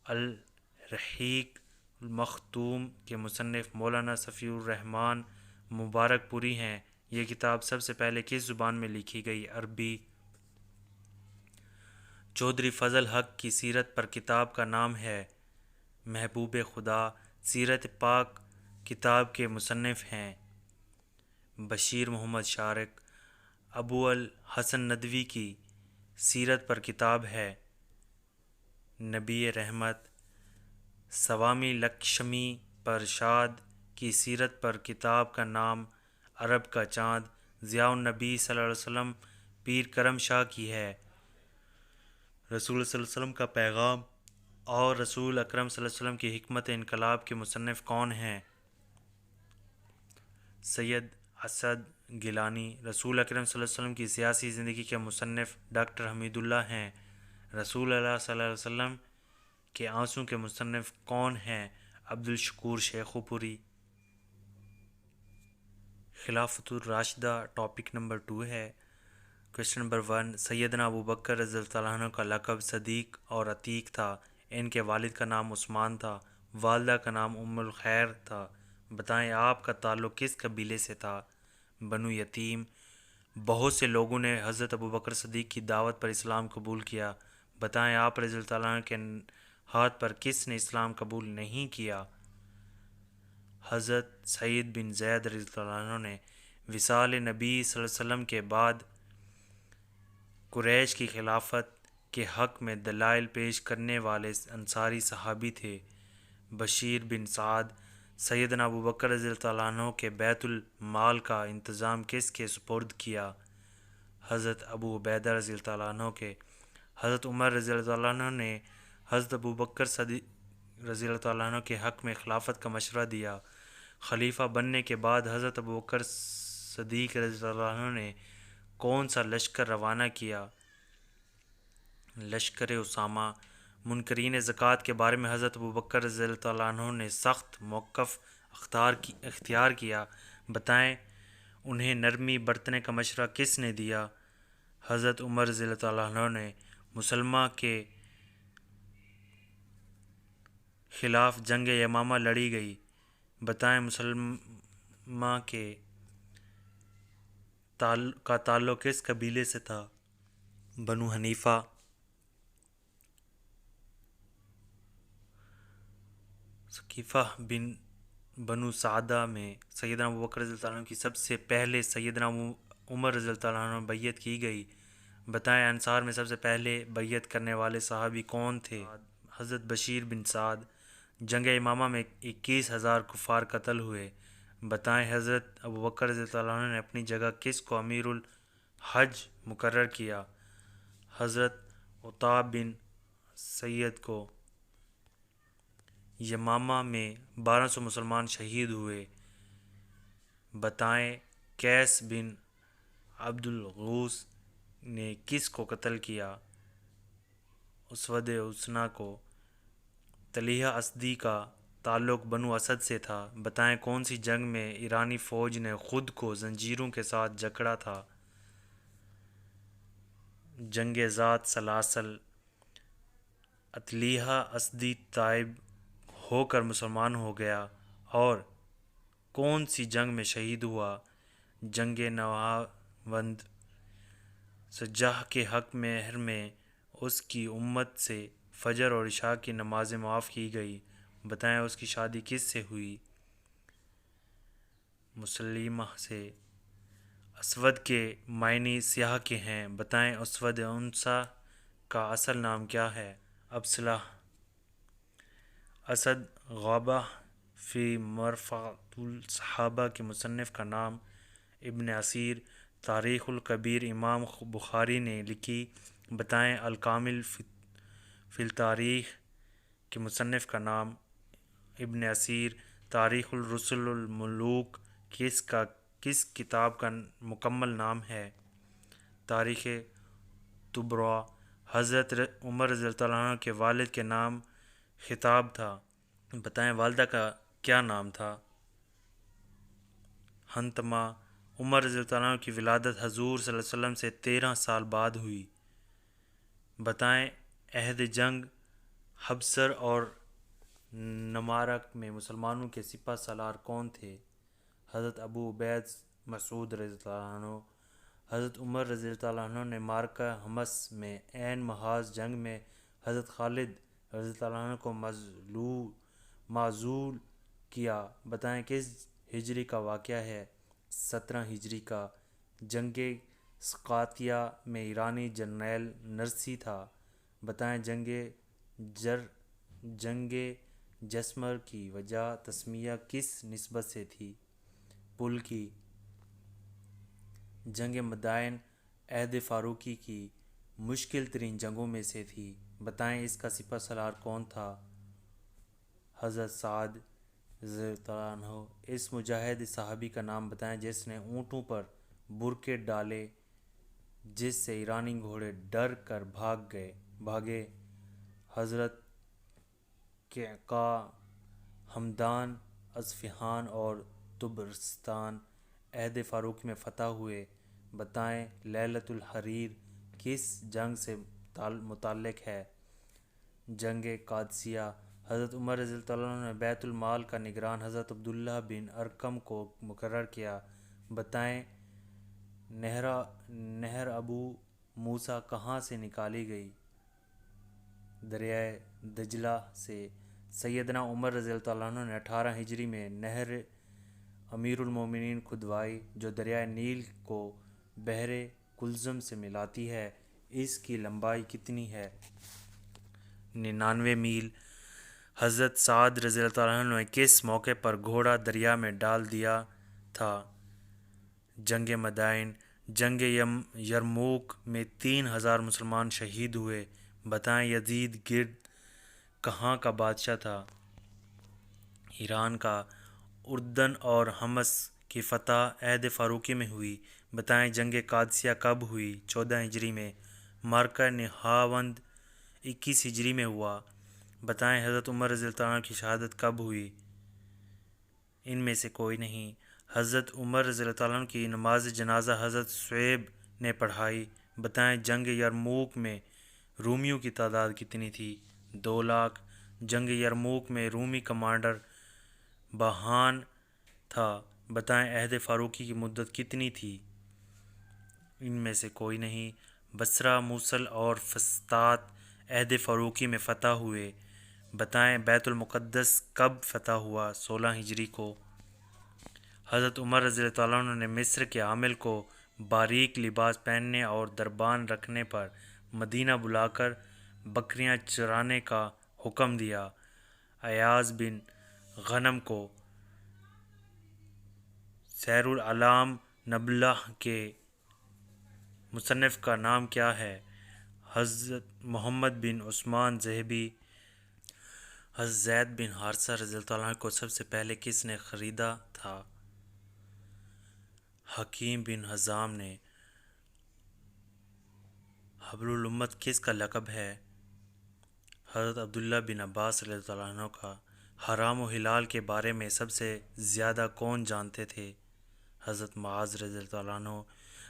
الرحیق المختوم کے مصنف مولانا صفی الرحمن مبارک پوری ہیں۔ یہ کتاب سب سے پہلے کس زبان میں لکھی گئی؟ عربی۔ چودھری فضل حق کی سیرت پر کتاب کا نام ہے محبوب خدا۔ سیرت پاک کتاب کے مصنف ہیں بشیر محمد شارق۔ ابو الحسن ندوی کی سیرت پر کتاب ہے نبی رحمت۔ سوامی لکشمی پرشاد کی سیرت پر کتاب کا نام عرب کا چاند۔ ضیاء النبی صلی اللہ علیہ وسلم پیر کرم شاہ کی ہے۔ رسول صلی اللہ علیہ وسلم کا پیغام اور رسول اکرم صلی اللہ علیہ وسلم کی حکمت انقلاب کے مصنف کون ہیں؟ سید اسد گیلانی۔ رسول اکرم صلی اللہ علیہ وسلم کی سیاسی زندگی کے مصنف ڈاکٹر حمید اللہ ہیں۔ رسول اللہ صلی اللہ علیہ وسلم کے آنسوں کے مصنف کون ہیں؟ عبدالشکور شیخو پوری۔ خلافت الراشدہ ٹاپک نمبر 2 ہے۔ کوشچن نمبر 1، سیدنا ابو بکر رضی اللہ تعالیٰ عنہ کا لقب صدیق اور عتیق تھا، ان کے والد کا نام عثمان تھا، والدہ کا نام ام الخیر تھا، بتائیں آپ کا تعلق کس قبیلے سے تھا؟ بنو یتیم۔ بہت سے لوگوں نے حضرت ابو بکر صدیق کی دعوت پر اسلام قبول کیا، بتائیں آپ رضی اللہ تعالیٰ عنہ کے ہاتھ پر کس نے اسلام قبول نہیں کیا؟ حضرت سعید بن زید رضی اللہ عنہ نے۔ وصال نبی صلی اللہ علیہ وسلم کے بعد قریش کی خلافت کے حق میں دلائل پیش کرنے والے انصاری صحابی تھے۔ بشیر بن سعد۔ سیدنا ابو بکر رضی اللہ عنہ کے بیت المال کا انتظام کس کے سپرد کیا؟ حضرت ابو عبیدہ رضی اللہ عنہ کے۔ حضرت عمر رضی اللہ عنہ نے حضرت ابو بکر صدیق رضی اللہ عنہ کے حق میں خلافت کا مشورہ دیا۔ خلیفہ بننے کے بعد حضرت ابو بکر صدیق رضی اللہ عنہ نے کون سا لشکر روانہ کیا؟ لشکر اسامہ۔ منکرین زکوٰۃ کے بارے میں حضرت ابو بکر رضی اللہ عنہ نے سخت موقف اختیار کیا، بتائیں انہیں نرمی برتنے کا مشورہ کس نے دیا؟ حضرت عمر رضی اللہ عنہ نے۔ مسلمہ کے خلاف جنگ یمامہ لڑی گئی، بتائیں مسلمہ کا تعلق کس قبیلے سے تھا؟ بنو حنیفہ۔ ثقیفہ بنو سعدہ میں سیدنا ابو بکر رضی اللہ عنہ کی سب سے پہلے سیدنا عمر رضی اللہ عنہ بیعت کی گئی، بتائیں انصار میں سب سے پہلے بیعت کرنے والے صحابی کون تھے؟ حضرت بشیر بن سعد۔ جنگ امامہ میں 21,000 کفار قتل ہوئے، بتائیں حضرت ابوبکر رضی اللہ عنہ نے اپنی جگہ کس کو امیر الحج مقرر کیا؟ حضرت عتاب بن سعید کو۔ یمامہ میں 1200 مسلمان شہید ہوئے، بتائیں قیس بن عبد الغوث نے کس کو قتل کیا؟ اسود حسنہ کو۔ طلحہ اسدی کا تعلق بنو اسد سے تھا، بتائیں کون سی جنگ میں ایرانی فوج نے خود کو زنجیروں کے ساتھ جکڑا تھا؟ جنگ ذات سلاسل۔ طلحہ اسدی تائب ہو کر مسلمان ہو گیا اور کون سی جنگ میں شہید ہوا؟ جنگ نہاوند۔ سجاح کے حق مہر میں اس کی امت سے فجر اور عشاء کی نمازیں معاف کی گئی، بتائیں اس کی شادی کس سے ہوئی؟ مسلمہ سے۔ اسود کے معنی سیاہ کے ہیں، بتائیں اسود انثیٰ کا اصل نام کیا ہے؟ ابسلہ۔ اسد غابہ فی مرفقۃ الصحابہ کے مصنف کا نام؟ ابن اسیر۔ تاریخ الکبیر امام بخاری نے لکھی، بتائیں الکامل فی التاریخ کے مصنف کا نام؟ ابن اسیر۔ تاریخ الرسل الملوک کس کتاب کا مکمل نام ہے؟ تاریخ طبرا۔ حضرت عمر رضی اللہ عنہ کے والد کے نام خطاب تھا، بتائیں والدہ کا کیا نام تھا؟ حنتمہ۔ عمر رضی اللہ عنہ کی ولادت حضور صلی اللہ علیہ وسلم سے 13 سال بعد ہوئی، بتائیں عہد جنگ حبشر اور نمارق میں مسلمانوں کے سپہ سالار کون تھے؟ حضرت ابو عبید مسعود رضی اللہ عنہ۔ حضرت عمر رضی اللہ عنہ نے معرکہ حمص میں عین محاذ جنگ میں حضرت خالد رضی اللہ عنہ کو معزول کیا، بتائیں کس ہجری کا واقعہ ہے؟ 17 ہجری کا۔ جنگ سقاطیہ میں ایرانی جرنیل نرسی تھا، بتائیں جنگ جسمر کی وجہ تسمیہ کس نسبت سے تھی؟ پل کی۔ جنگ مدائن عہد فاروقی کی مشکل ترین جنگوں میں سے تھی، بتائیں اس کا سپہ سالار کون تھا؟ حضرت سعد رضی اللہ عنہ۔ اس مجاہد صحابی کا نام بتائیں جس نے اونٹوں پر برقعے ڈالے جس سے ایرانی گھوڑے ڈر کر بھاگے؟ حضرت قعقاع۔ ہمدان، اصفہان اور طبرستان عہد فاروقی میں فتح ہوئے، بتائیں لیلۃ الحریر کس جنگ سے متعلق ہے؟ جنگ قادسیہ۔ حضرت عمر رضی اللہ عنہ نے بیت المال کا نگران حضرت عبداللہ بن ارقم کو مقرر کیا، بتائیں نہر ابو موسیٰ کہاں سے نکالی گئی؟ دریائے دجلہ سے۔ سیدنا عمر رضی اللہ عنہ نے 18 ہجری میں نہر امیر المومنین کھدوائی جو دریائے نیل کو بحر کلزم سے ملاتی ہے، اس کی لمبائی کتنی ہے؟ 99 میل۔ حضرت سعد رضی اللہ عنہ نے کس موقع پر گھوڑا دریا میں ڈال دیا تھا؟ جنگ مدائن۔ جنگ یرموک میں 3,000 مسلمان شہید ہوئے، بتائیں یزید گرد کہاں کا بادشاہ تھا؟ ایران کا۔ اردن اور حمص کی فتح عہد فاروقی میں ہوئی، بتائیں جنگ قادسیہ کب ہوئی؟ 14 ہجری میں۔ معرکہ نہاوند 21 ہجری میں ہوا، بتائیں حضرت عمر رضی اللہ عنہ کی شہادت کب ہوئی؟ ان میں سے کوئی نہیں۔ حضرت عمر رضی اللہ عنہ کی نماز جنازہ حضرت صہیب نے پڑھائی، بتائیں جنگ یرموک میں رومیوں کی تعداد کتنی تھی؟ 2 لاکھ۔ جنگ یرموک میں رومی کمانڈر بہان تھا، بتائیں عہد فاروقی کی مدت کتنی تھی؟ ان میں سے کوئی نہیں۔ بصرہ، موصل اور فسطاط عہد فاروقی میں فتح ہوئے، بتائیں بیت المقدس کب فتح ہوا؟ 16 ہجری کو۔ حضرت عمر رضی اللہ عنہ نے مصر کے عامل کو باریک لباس پہننے اور دربان رکھنے پر مدینہ بلا کر بکریاں چرانے کا حکم دیا۔ ایاز بن غنم کو سیر الاعلام نبلہ کے مصنف کا نام کیا ہے؟ حضرت محمد بن عثمان ذہبی۔ حضرت زید بن حارثہ رضی اللہ عنہ کو سب سے پہلے کس نے خریدا تھا؟ حکیم بن حزام نے۔ حبر الامت کس کا لقب ہے؟ حضرت عبداللہ بن عباس رضی اللہ عنہ کا۔ حرام و حلال کے بارے میں سب سے زیادہ کون جانتے تھے؟ حضرت معاذ رضی اللہ عنہ۔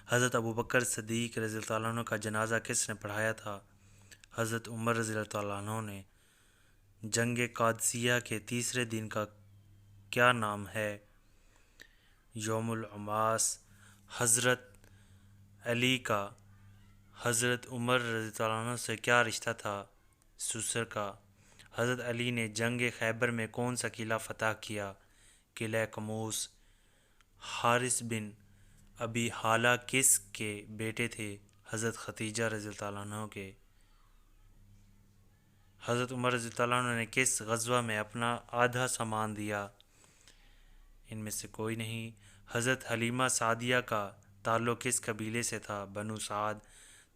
حضرت ابوبکر صدیق رضی اللہ عنہ کا جنازہ کس نے پڑھایا تھا؟ حضرت عمر رضی اللہ عنہ نے۔ جنگ قادسیہ کے تیسرے دن کا کیا نام ہے؟ یوم العماس۔ حضرت علی کا حضرت عمر رضی اللہ عنہ سے کیا رشتہ تھا؟ سسر کا۔ حضرت علی نے جنگ خیبر میں کون سا قلعہ فتح کیا؟ قلعہ قموس۔ حارث بن ابی حالہ کس کے بیٹے تھے؟ حضرت ختیجہ رضی اللہ عنہ کے۔ حضرت عمر رضی اللہ عنہ نے کس غزوہ میں اپنا آدھا سامان دیا؟ ان میں سے کوئی نہیں۔ حضرت حلیمہ سعدیہ کا تعلق کس قبیلے سے تھا؟ بنو سعد۔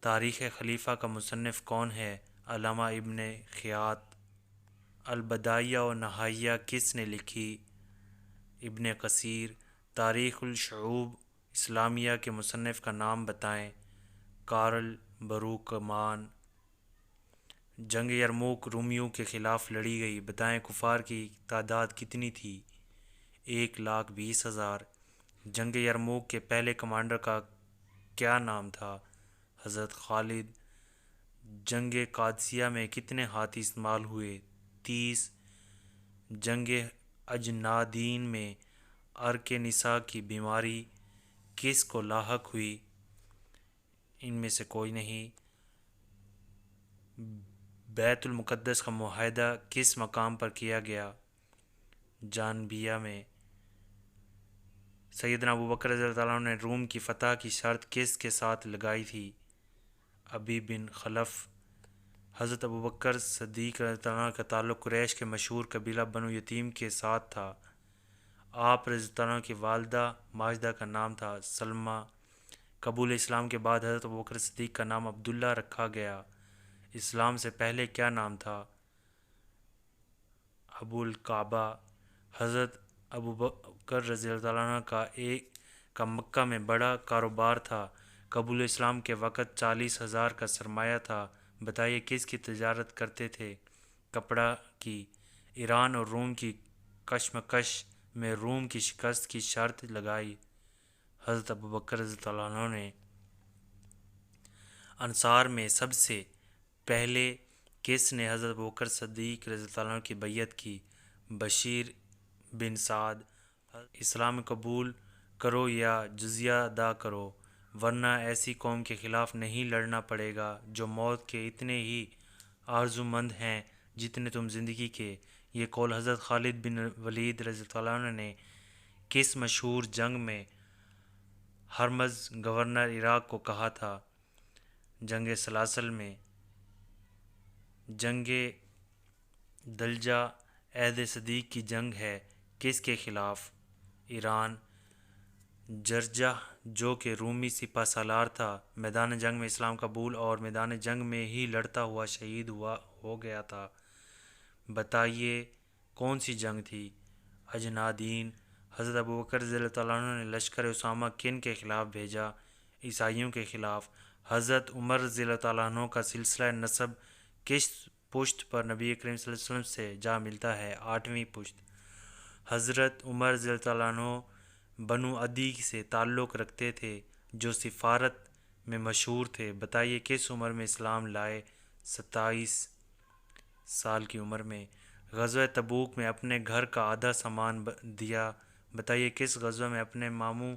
تاریخ خلیفہ کا مصنف کون ہے؟ علامہ ابن خیاط۔ البدایہ و نہایہ کس نے لکھی؟ ابن کثیر۔ تاریخ الشعوب اسلامیہ کے مصنف کا نام بتائیں۔ کارل بروکمان۔ جنگ یرموک رومیوں کے خلاف لڑی گئی، بتائیں کفار کی تعداد کتنی تھی؟ 1,20,000۔ جنگ یرموک کے پہلے کمانڈر کا کیا نام تھا؟ حضرت خالد۔ جنگ قادسیہ میں کتنے ہاتھی استعمال ہوئے؟ 30۔ جنگ اجنادین میں عرق نساء کی بیماری کس کو لاحق ہوئی؟ ان میں سے کوئی نہیں۔ بیت المقدس کا معاہدہ کس مقام پر کیا گیا؟ جانبیہ میں۔ سیدنا ابوبکر رضی اللہ عنہ نے روم کی فتح کی شرط کس کے ساتھ لگائی تھی؟ ابی بن خلف۔ حضرت ابوبکر صدیق رضی اللہ عنہ کا تعلق قریش کے مشہور قبیلہ بنو یتیم کے ساتھ تھا۔ آپ رضی اللہ عنہ کی والدہ ماجدہ کا نام تھا سلمہ۔ قبول اسلام کے بعد حضرت ابوبکر صدیق کا نام عبداللہ رکھا گیا۔ اسلام سے پہلے کیا نام تھا؟ ابو الکعبہ۔ حضرت ابوبکر رضی اللہ عنہ کا مکہ میں بڑا کاروبار تھا۔ قبول اسلام کے وقت 40,000 کا سرمایہ تھا، بتائیے کس کی تجارت کرتے تھے؟ کپڑا کی۔ ایران اور روم کی کشمکش میں روم کی شکست کی شرط لگائی حضرت ابوبکر رضی اللہ عنہ نے۔ انصار میں سب سے پہلے کس نے حضرت ابوبکر صدیق رضی اللہ عنہ کی بیعت کی؟ بشیر بن سعد۔ اسلام قبول کرو یا جزیہ ادا کرو، ورنہ ایسی قوم کے خلاف نہیں لڑنا پڑے گا جو موت کے اتنے ہی آرزومند ہیں جتنے تم زندگی کے۔ یہ قول حضرت خالد بن ولید رضی اللہ عنہ نے کس مشہور جنگ میں ہرمز گورنر عراق کو کہا تھا؟ جنگ سلاسل میں۔ جنگ دلجہ عہد صدیق کی جنگ ہے کس کے خلاف؟ ایران۔ جرجہ جو کہ رومی سپہ سالار تھا، میدان جنگ میں اسلام قبول اور میدان جنگ میں ہی لڑتا ہوا شہید ہو گیا تھا، بتائیے کون سی جنگ تھی؟ اجنادین۔ حضرت ابوبکر رضی اللہ عنہ نے لشکر اسامہ کن کے خلاف بھیجا؟ عیسائیوں کے خلاف۔ حضرت عمر رضی اللہ عنہ کا سلسلہ نسب کس پشت پر نبی کریم صلی اللہ علیہ وسلم سے جا ملتا ہے؟ 8ویں پشت۔ حضرت عمر رضی اللہ عنہ بنو عدی سے تعلق رکھتے تھے جو سفارت میں مشہور تھے، بتائیے کس عمر میں اسلام لائے؟ 27 سال کی عمر میں۔ غزوہ تبوک میں اپنے گھر کا آدھا سامان دیا، بتائیے کس غزوہ میں اپنے ماموں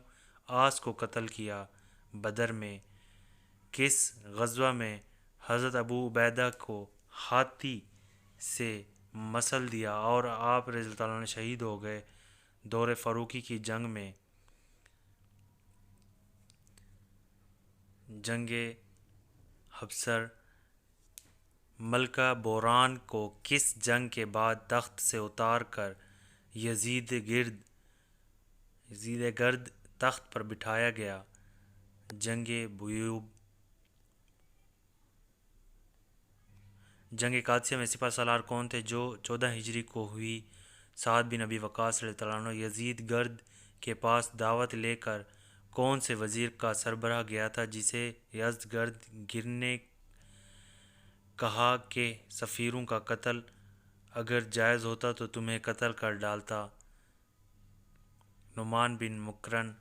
آس کو قتل کیا؟ بدر میں۔ کس غزوہ میں حضرت ابو عبیدہ کو ہاتھی سے مسل دیا اور آپ رضی اللہ عنہ شہید ہو گئے؟ دور فاروقی کی جنگ میں۔ جنگ حبشر ملکہ بوران کو کس جنگ کے بعد تخت سے اتار کر یزید گرد تخت پر بٹھایا گیا؟ جنگ بیوب۔ جنگ قادسیہ میں سپہ سالار کون تھے جو 14 ہجری کو ہوئی؟ سعد بن ابی وقاص رضی اللہ عنہ۔ یزید گرد کے پاس دعوت لے کر کون سے وزیر کا سربراہ گیا تھا جسے یزد گرد نے کہا کہ سفیروں کا قتل اگر جائز ہوتا تو تمہیں قتل کر ڈالتا؟ نعمان بن مقرن۔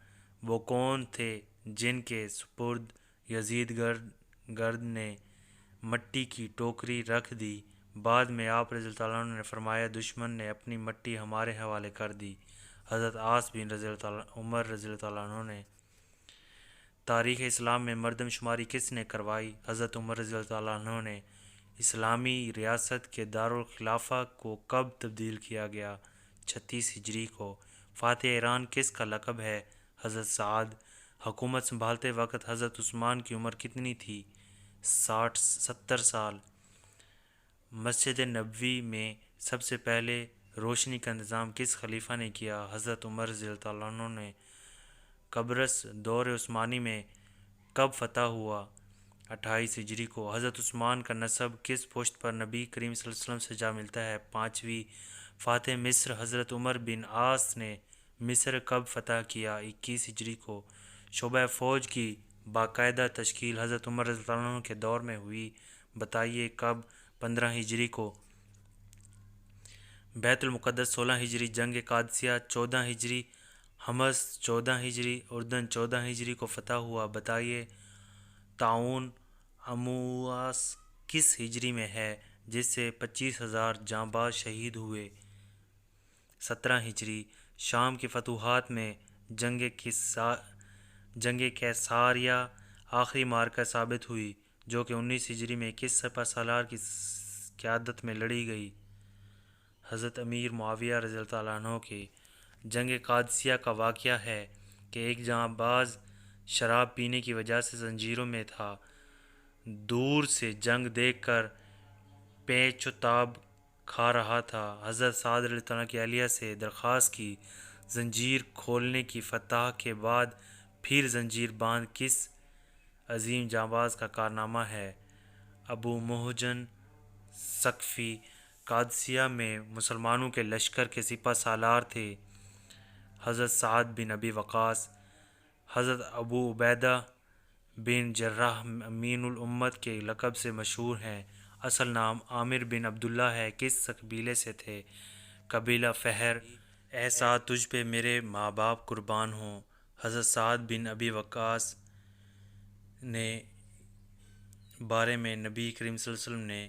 وہ کون تھے جن کے سپرد یزید گرد نے مٹی کی ٹوکری رکھ دی؟ بعد میں آپ رضی اللہ عنہ نے فرمایا دشمن نے اپنی مٹی ہمارے حوالے کر دی۔ حضرت عاص بن عمر رضی اللہ عنہ نے۔ تاریخ اسلام میں مردم شماری کس نے کروائی؟ حضرت عمر رضی اللہ عنہ نے۔ اسلامی ریاست کے دارالخلافہ کو کب تبدیل کیا گیا؟ 36 ہجری کو۔ فاتح ایران کس کا لقب ہے؟ حضرت سعد۔ حکومت سنبھالتے وقت حضرت عثمان کی عمر کتنی تھی؟ 70 سال۔ مسجد نبوی میں سب سے پہلے روشنی کا انتظام کس خلیفہ نے کیا؟ حضرت عمر رضی اللہ عنہ نے۔ قبرص دور عثمانی میں کب فتح ہوا؟ 28 ہجری کو۔ حضرت عثمان کا نسب کس پشت پر نبی کریم صلی اللہ علیہ وسلم سے جا ملتا ہے؟ 5ویں۔ فاتح مصر حضرت عمر بن عاص نے مصر کب فتح کیا؟ 21 ہجری کو۔ شعبہ فوج کی باقاعدہ تشکیل حضرت عمر رضی اللہ عنہ کے دور میں ہوئی، بتائیے کب؟ 15 ہجری کو۔ بیت المقدس 16 ہجری، جنگ قادسیہ 14 ہجری، حمص 14 ہجری، اردن 14 ہجری کو فتح ہوا، بتائیے۔ طاعون امواس کس ہجری میں ہے جس سے 25,000 جانباز شہید ہوئے؟ 17 ہجری۔ شام کی فتوحات میں جنگ کیساریہ آخری معرکہ ثابت ہوئی جو کہ 19 ہجری میں کس سپہ سالار کی قیادت میں لڑی گئی؟ حضرت امیر معاویہ رضی اللہ عنہ کی۔ جنگ قادسیہ کا واقعہ ہے کہ ایک جانباز شراب پینے کی وجہ سے زنجیروں میں تھا، دور سے جنگ دیکھ کر پیچ و تاب کھا رہا تھا۔ حضرت سعد رضی اللہ عنہ کی اہلیہ سے درخواست کی، زنجیر کھولنے کی فتح کے بعد پھر زنجیر باندھ کس عظیم جانباز کا کارنامہ ہے؟ ابو محجن ثقفی۔ قادسیہ میں مسلمانوں کے لشکر کے سپہ سالار تھے حضرت سعد بن ابی وقاص۔ حضرت ابو عبیدہ بن جراح امین الامت کے لقب سے مشہور ہیں، اصل نام عامر بن عبداللہ ہے، کس قبیلے سے تھے؟ قبیلہ فہر۔ اے سعد تجھ پہ میرے ماں باپ قربان ہوں۔ حضرت سعد بن ابی وقاص نے بارے میں نبی کریم صلی اللہ علیہ وسلم نے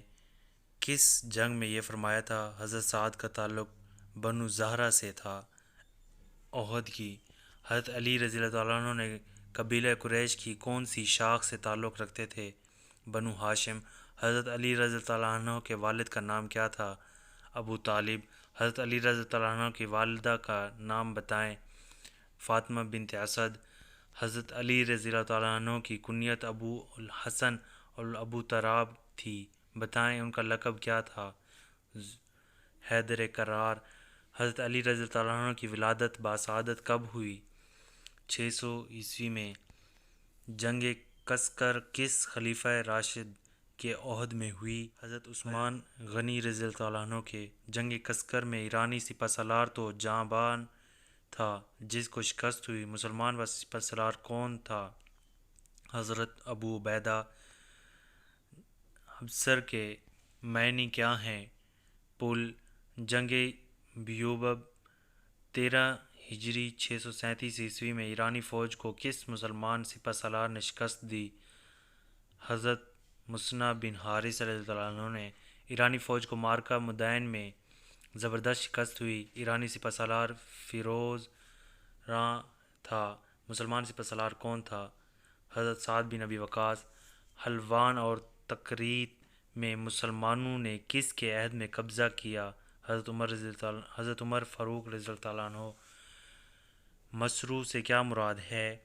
کس جنگ میں یہ فرمایا تھا؟ حضرت سعد کا تعلق بنو زہرہ سے تھا، احد کی۔ حضرت علی رضی اللہ عنہ نے قبیلہ قریش کی کون سی شاخ سے تعلق رکھتے تھے؟ بنو ہاشم۔ حضرت علی رضی اللہ عنہ کے والد کا نام کیا تھا؟ ابو طالب۔ حضرت علی رضی اللہ عنہ کی والدہ کا نام بتائیں۔ فاطمہ بنت اسد۔ حضرت علی رضی اللہ عنہ کی کنیت ابو الحسن اور ابو تراب تھی، بتائیں ان کا لقب کیا تھا؟ حیدر کرار۔ حضرت علی رضی اللہ عنہ کی ولادت باسعادت کب ہوئی؟ 600 عیسوی میں۔ جنگ کسکر کس خلیفہ راشد کے عہد میں ہوئی؟ حضرت عثمان غنی رضی اللہ عنہ کے۔ جنگ کسکر میں ایرانی سپہ سالار تو جاں بحق تھا جس کو شکست ہوئی، مسلمان و سپہ سالار کون تھا؟ حضرت ابو عبیدہ۔ حبشر کے معنی کیا ہیں؟ پل۔ جنگ بیوبب 13 ہجری 637 عیسوی میں ایرانی فوج کو کس مسلمان سپہ سالار نے شکست دی؟ حضرت مثنی بن حارث رضی اللہ عنہ نے۔ ایرانی فوج کو معرکہ مدائن میں زبردست شکست ہوئی، ایرانی سپہ سالار فیروز راں تھا، مسلمان سپہ سالار کون تھا؟ حضرت سعد بن ابی وقاص۔ حلوان اور تکریت میں مسلمانوں نے کس کے عہد میں قبضہ کیا؟ حضرت عمر فاروق رضی اللہ عنہ۔ مسرو سے کیا مراد ہے؟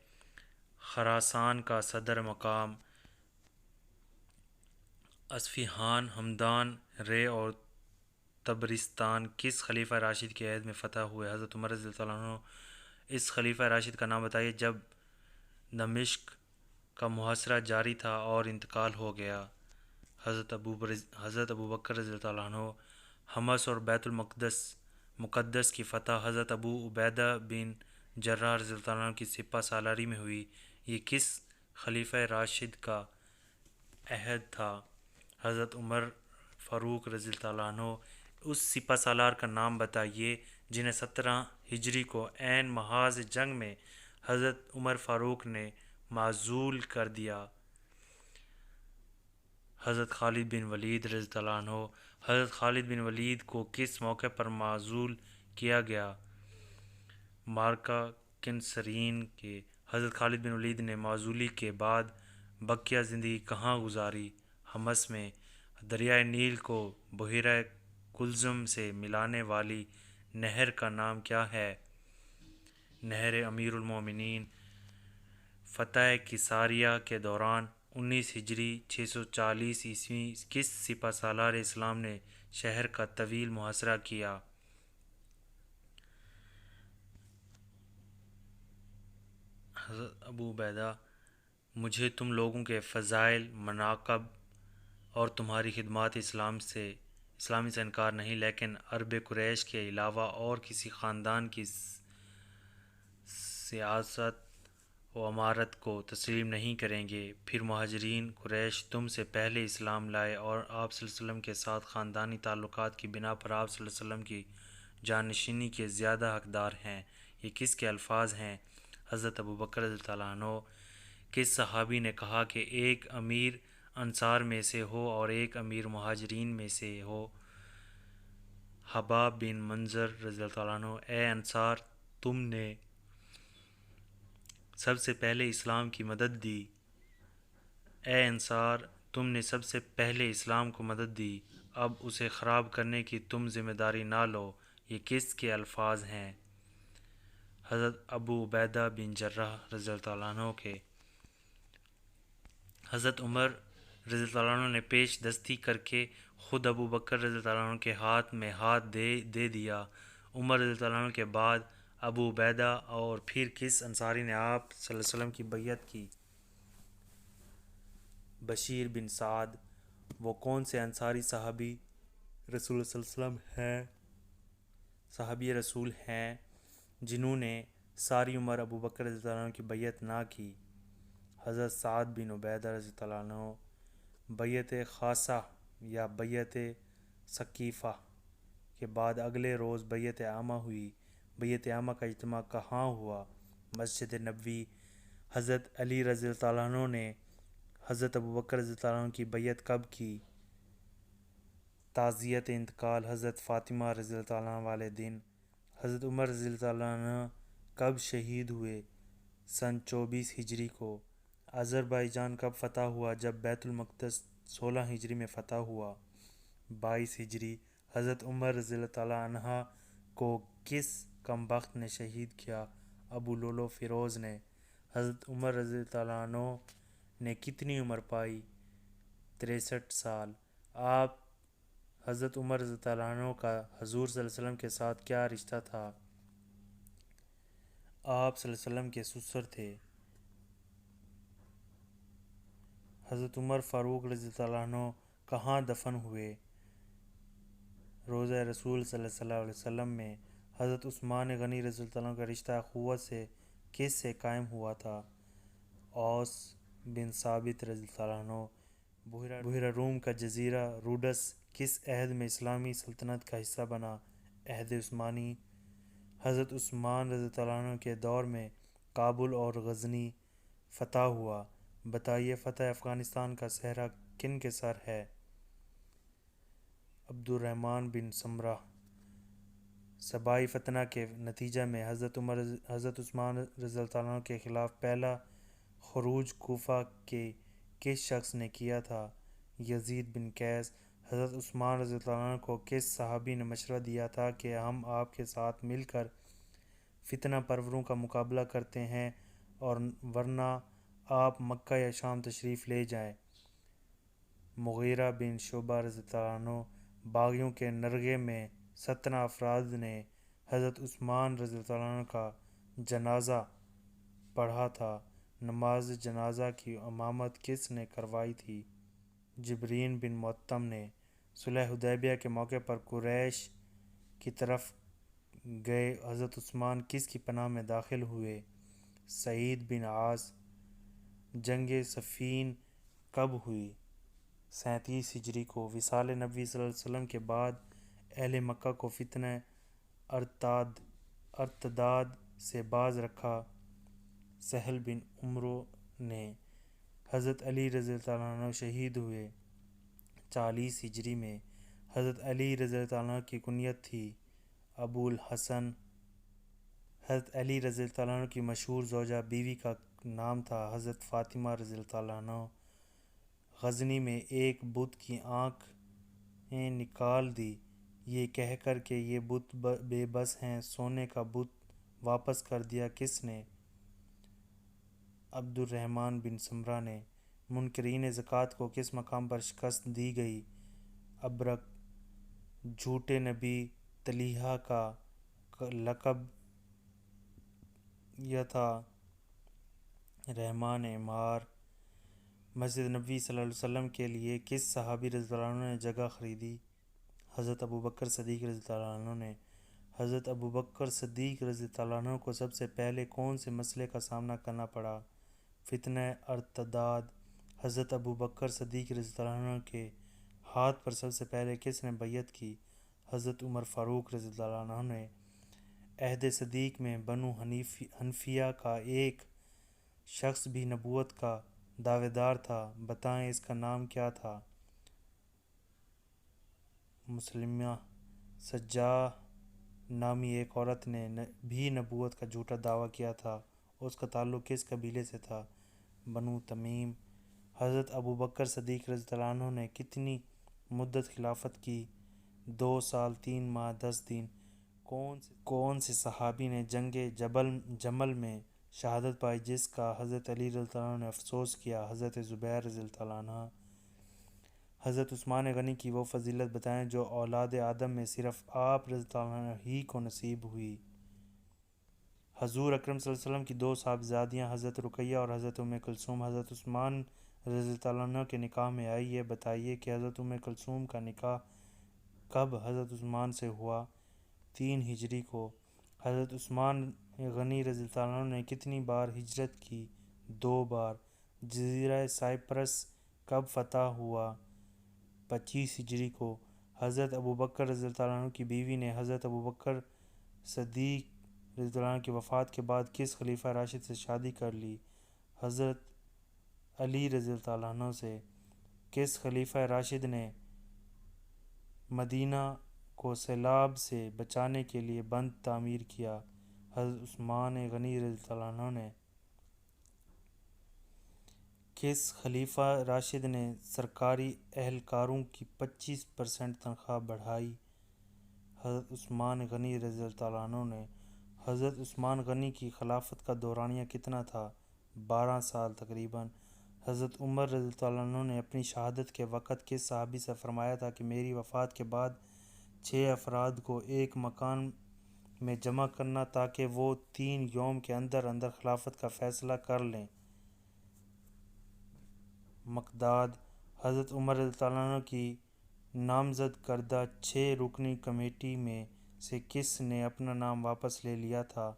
خراسان کا صدر مقام اصفہان، ہمدان، رے اور تبرستان کس خلیفہ راشد کے عہد میں فتح ہوئے؟ حضرت عمر رضی اللہ عنہ۔ اس خلیفہ راشد کا نام بتائیے جب دمشق کا محاصرہ جاری تھا اور انتقال ہو گیا۔ حضرت ابوبکر رضی اللہ عنہ۔ حمص اور بیت المقدس کی فتح حضرت ابو عبیدہ بن جراح رضی اللہ عنہ کی سپہ سالاری میں ہوئی۔ یہ کس خلیفہ راشد کا عہد تھا؟ حضرت عمر فاروق رضی اللہ عنہ۔ اس سپہ سالار کا نام بتائیے جنہیں 17 ہجری کو عین محاذ جنگ میں حضرت عمر فاروق نے معزول کر دیا۔ حضرت خالد بن ولید رضی اللہ عنہ۔ حضرت خالد بن ولید کو کس موقع پر معزول کیا گیا؟ معرکہ کنسرین کے۔ حضرت خالد بن ولید نے معزولی کے بعد بقیہ زندگی کہاں گزاری؟ حمص میں۔ دریائے نیل کو بحیرہ کلزم سے ملانے والی نہر کا نام کیا ہے؟ نہر امیر المومنین۔ فتح کیساریہ کے دوران 19 ہجری 640 عیسوی کس سپہ سالار اسلام نے شہر کا طویل محاصرہ کیا؟ حضرت ابو عبیدہ۔ مجھے تم لوگوں کے فضائل، مناقب اور تمہاری خدمات اسلامی سے انکار نہیں، لیکن عرب قریش کے علاوہ اور کسی خاندان کی سیاست و امارت کو تسلیم نہیں کریں گے۔ پھر مہاجرین قریش تم سے پہلے اسلام لائے اور آپ صلی اللہ علیہ وسلم کے ساتھ خاندانی تعلقات کی بنا پر آپ صلی اللہ علیہ وسلم کی جانشینی کے زیادہ حقدار ہیں۔ یہ کس کے الفاظ ہیں؟ حضرت ابوبکر رضی اللہ عنہ۔ کس صحابی نے کہا کہ ایک امیر انصار میں سے ہو اور ایک امیر مہاجرین میں سے ہو؟ حباب بن منظر رضی اللہ عنہ۔ اے انصار، تم نے سب سے پہلے اسلام کی مدد دی۔ اے انصار، تم نے سب سے پہلے اسلام کو مدد دی، اب اسے خراب کرنے کی تم ذمہ داری نہ لو۔ یہ کس کے الفاظ ہیں؟ حضرت ابو عبیدہ بن جراح رضی اللہ عنہ کے۔ حضرت عمر رضی اللہ عنہ نے پیش دستی کر کے خود ابو بکر رضی اللہ عنہ کے ہاتھ میں ہاتھ دے دیا۔ عمر رضی اللہ عنہ کے بعد ابو عبیدہ اور پھر کس انصاری نے آپ صلی اللہ علیہ وسلم کی بیعت کی؟ بشیر بن سعد۔ وہ کون سے انصاری صحابی رسول صلی اللہ علیہ وسلم صحابی رسول ہیں جنہوں نے ساری عمر ابو بکر رضی اللہ عنہ کی بیعت نہ کی؟ حضرت سعد بن عبیدہ رضی اللہ عنہ۔ بیعت خاصہ یا بیعت ثقیفہ کے بعد اگلے روز بیعت عامہ ہوئی۔ بیعت عامہ کا اجتماع کہاں ہوا؟ مسجد نبوی۔ حضرت علی رضی اللہ عنہ نے حضرت ابوبکر رضی اللہ عنہ کی بیعت کب کی؟ تعزیت انتقال حضرت فاطمہ رضی اللہ عنہ والے دن۔ حضرت عمر رضی اللہ عنہ کب شہید ہوئے؟ سن 24 ہجری کو۔ آذربائیجان کب فتح ہوا؟ جب بیت المقدس 16 ہجری میں فتح ہوا۔ 22 ہجری۔ حضرت عمر رضی اللہ عنہ کو کس کمبخت نے شہید کیا؟ ابو لولو فیروز نے۔ حضرت عمر رضی اللہ عنہ نے کتنی عمر پائی؟ 63 سال۔ حضرت عمر رضی اللہ عنہ کا حضور صلی اللہ علیہ وسلم کے ساتھ کیا رشتہ تھا؟ آپ صلی اللہ علیہ وسلم کے سسر تھے۔ حضرت عمر فاروق رضی اللہ عنہ کہاں دفن ہوئے؟ روضہ رسول صلی اللہ علیہ وسلم میں۔ حضرت عثمان غنی رضی اللہ عنہ کا رشتہ اخوت سے کس سے قائم ہوا تھا؟ اوس بن ثابت رضی اللہ عنہ۔ بحیرہ روم کا جزیرہ روڈس کس عہد میں اسلامی سلطنت کا حصہ بنا؟ عہد عثمانی۔ حضرت عثمان رضی اللہ عنہ کے دور میں کابل اور غزنی فتح ہوا۔ بتائیے فتح افغانستان کا صحرا کن کے سر ہے؟ عبد الرحمن بن سمرہ۔ صبائی فتنہ کے نتیجہ میں حضرت عثمان رضی اللہ عنہ کے خلاف پہلا خروج کوفہ کے کس شخص نے کیا تھا؟ یزید بن قیس۔ حضرت عثمان رضی اللہ عنہ کو کس صحابی نے مشورہ دیا تھا کہ ہم آپ کے ساتھ مل کر فتنہ پروروں کا مقابلہ کرتے ہیں؟ اور ورنہ آپ مکہ یا شام تشریف لے جائیں۔ مغیرہ بن شعبہ رضی اللہ عنہ باغیوں کے نرغے میں 17 افراد نے حضرت عثمان رضی اللہ عنہ کا جنازہ پڑھا تھا۔ نماز جنازہ کی امامت کس نے کروائی تھی؟ جبرین بن مطعم نے۔ صلح حدیبیہ کے موقع پر قریش کی طرف گئے حضرت عثمان کس کی پناہ میں داخل ہوئے؟ سعید بن عاص۔ جنگ صفین کب ہوئی؟ 37 ہجری کو۔ وصال نبی صلی اللہ علیہ وسلم کے بعد اہل مکہ کو فتنہ ارتداد سے باز رکھا سہل بن عمرو نے۔ حضرت علی رضی اللہ عنہ شہید ہوئے 40 ہجری میں۔ حضرت علی رضی اللہ عنہ کی کنیت تھی ابو الحسن۔ حضرت علی رضی اللہ عنہ کی مشہور زوجہ بیوی کا نام تھا حضرت فاطمہ رضی اللہ عنہ۔ غزنی میں ایک بت کی آنکھیں نکال دی، یہ کہہ کر کہ یہ بت بے بس ہیں۔ سونے کا بت واپس کر دیا کس نے؟ عبد الرحمن بن سمرہ نے۔ منکرین زکوٰۃ کو کس مقام پر شکست دی گئی؟ ابرک۔ جھوٹے نبی طلیحہ کا لقب یہ تھا رحمٰن عمار۔ مسجد نبوی صلی اللہ علیہ وسلم کے لیے کس صحابی رضی اللہ عنہ نے جگہ خریدی؟ حضرت ابوبکر صدیق رضی اللہ عنہ نے۔ حضرت ابوبکر صدیق رضی اللہ عنہ کو سب سے پہلے کون سے مسئلے کا سامنا کرنا پڑا؟ فتنہ ارتداد۔ حضرت ابوبکر صدیق رضی اللہ عنہ کے ہاتھ پر سب سے پہلے کس نے بیعت کی؟ حضرت عمر فاروق رضی اللہ عنہ نے۔ عہد صدیق میں بنو حنفیہ کا ایک شخص بھی نبوت کا دعویٰ دار تھا، بتائیں اس کا نام کیا تھا؟ مسلمہ۔ سجاح نامی ایک عورت نے بھی نبوت کا جھوٹا دعویٰ کیا تھا، اس کا تعلق کس قبیلے سے تھا؟ بنو تمیم۔ حضرت ابوبکر صدیق رضی اللہ عنہ نے کتنی مدت خلافت کی؟ 2 سال 3 ماہ 10 دن۔ کون سے صحابی نے جنگ جمل میں شہادت پائی جس کا حضرت علی رضی اللہ عنہ نے افسوس کیا؟ حضرت زبیر رضی اللہ عنہ۔ حضرت عثمان غنی کی وہ فضیلت بتائیں جو اولاد آدم میں صرف آپ رضی اللہ عنہ ہی کو نصیب ہوئی۔ حضور اکرم صلی اللہ علیہ وسلم کی 2 صاحبزادیاں حضرت رقیہ اور حضرت ام کلثوم حضرت عثمان رضی اللہ عنہ کے نکاح میں آئی، یہ بتائیے کہ حضرت ام کلثوم کا نکاح کب حضرت عثمان سے ہوا؟ 3 ہجری کو۔ حضرت عثمان غنی رضی اللہ عنہ نے کتنی بار ہجرت کی؟ 2 بار۔ جزیرہ سائپرس کب فتح ہوا؟ 25 ہجری کو۔ حضرت ابوبکر رضی اللہ عنہ کی بیوی نے حضرت ابوبکر صدیق رضی اللہ عنہ کی وفات کے بعد کس خلیفہ راشد سے شادی کر لی؟ حضرت علی رضی اللہ عنہ سے۔ کس خلیفہ راشد نے مدینہ کو سیلاب سے بچانے کے لیے بند تعمیر کیا؟ حضرت عثمان غنی رضی اللہ عنہ نے۔ کس خلیفہ راشد نے سرکاری اہلکاروں کی 25% تنخواہ بڑھائی؟ حضرت عثمان غنی رضی اللہ عنہ نے۔ حضرت عثمان غنی کی خلافت کا دورانیہ کتنا تھا؟ 12 سال تقریباً۔ حضرت عمر رضی اللہ عنہ نے اپنی شہادت کے وقت کس صحابی سے فرمایا تھا کہ میری وفات کے بعد 6 افراد کو ایک مکان میں جمع کرنا تاکہ وہ 3 یوم کے اندر اندر خلافت کا فیصلہ کر لیں؟ مقداد۔ حضرت عمر رضی اللہ عنہ کی نامزد کردہ 6 رکنی کمیٹی میں سے کس نے اپنا نام واپس لے لیا تھا؟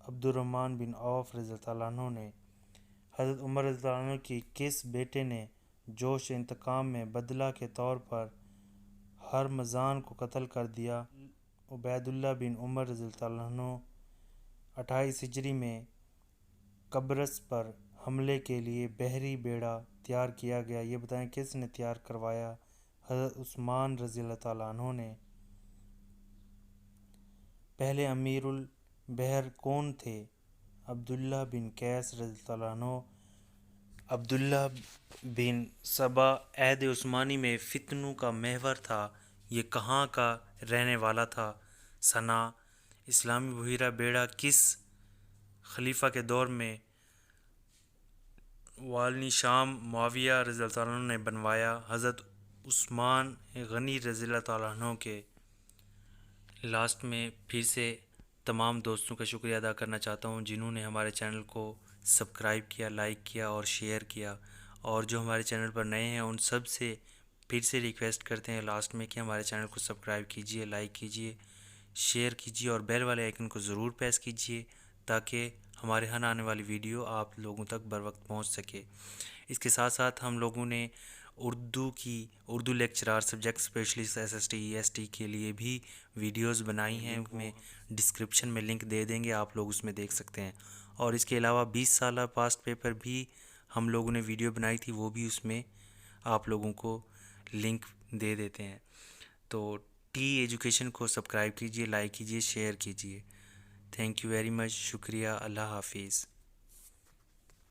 عبد الرحمن بن عوف رضی اللہ عنہ نے۔ حضرت عمر رضی اللہ عنہ کی کس بیٹے نے جوش انتقام میں بدلہ کے طور پر ہرمزان کو قتل کر دیا؟ عبید اللہ بن عمر رضی اللہ عنہ۔ 28 ہجری میں قبرص پر حملے کے لیے بحری بیڑا تیار کیا گیا، یہ بتائیں کس نے تیار کروایا؟ حضرت عثمان رضی اللہ عنہ نے۔ پہلے امیر البحر کون تھے؟ عبداللہ بن قیس رضی اللہ عنہ۔ عبداللہ بن سبا عہد عثمانی میں فتنوں کا محور تھا، یہ کہاں کا رہنے والا تھا؟ صنعاء۔ اسلامی بحیرہ بیڑا کس خلیفہ کے دور میں والنی شام معاویہ رضی اللہ تعالیٰ عنہ نے بنوایا. حضرت عثمان غنی رضی اللہ تعالیٰ عنہ کے لاسٹ میں پھر سے تمام دوستوں کا شکریہ ادا کرنا چاہتا ہوں جنہوں نے ہمارے چینل کو سبسکرائب کیا، لائک کیا اور شیئر کیا. اور جو ہمارے چینل پر نئے ہیں ان سب سے پھر سے ریکویسٹ کرتے ہیں لاسٹ میں کہ ہمارے چینل کو سبسکرائب کیجئے، لائک کیجئے، شیئر کیجئے اور بیل والے آئیکن کو ضرور پریس کیجئے تاکہ ہمارے ہاں آنے والی ویڈیو آپ لوگوں تک بر وقت پہنچ سکے. اس کے ساتھ ساتھ ہم لوگوں نے Urdu lecturer subject specialist SST کے لیے بھی ویڈیوز بنائی ہیں. میں ڈسکرپشن میں لنک دے دیں گے، آپ لوگ اس میں دیکھ سکتے ہیں. اور اس کے علاوہ 20 سالہ پاسٹ پیپر بھی ہم لوگوں نے ویڈیو بنائی تھی، وہ بھی اس میں آپ لوگوں کو لنک دے دیتے ہیں. تو ٹی ایجوکیشن کو سبسکرائب کیجئے، لائک کیجئے، شیئر کیجئے. Thank you very much. شکریہ. اللہ حافظ.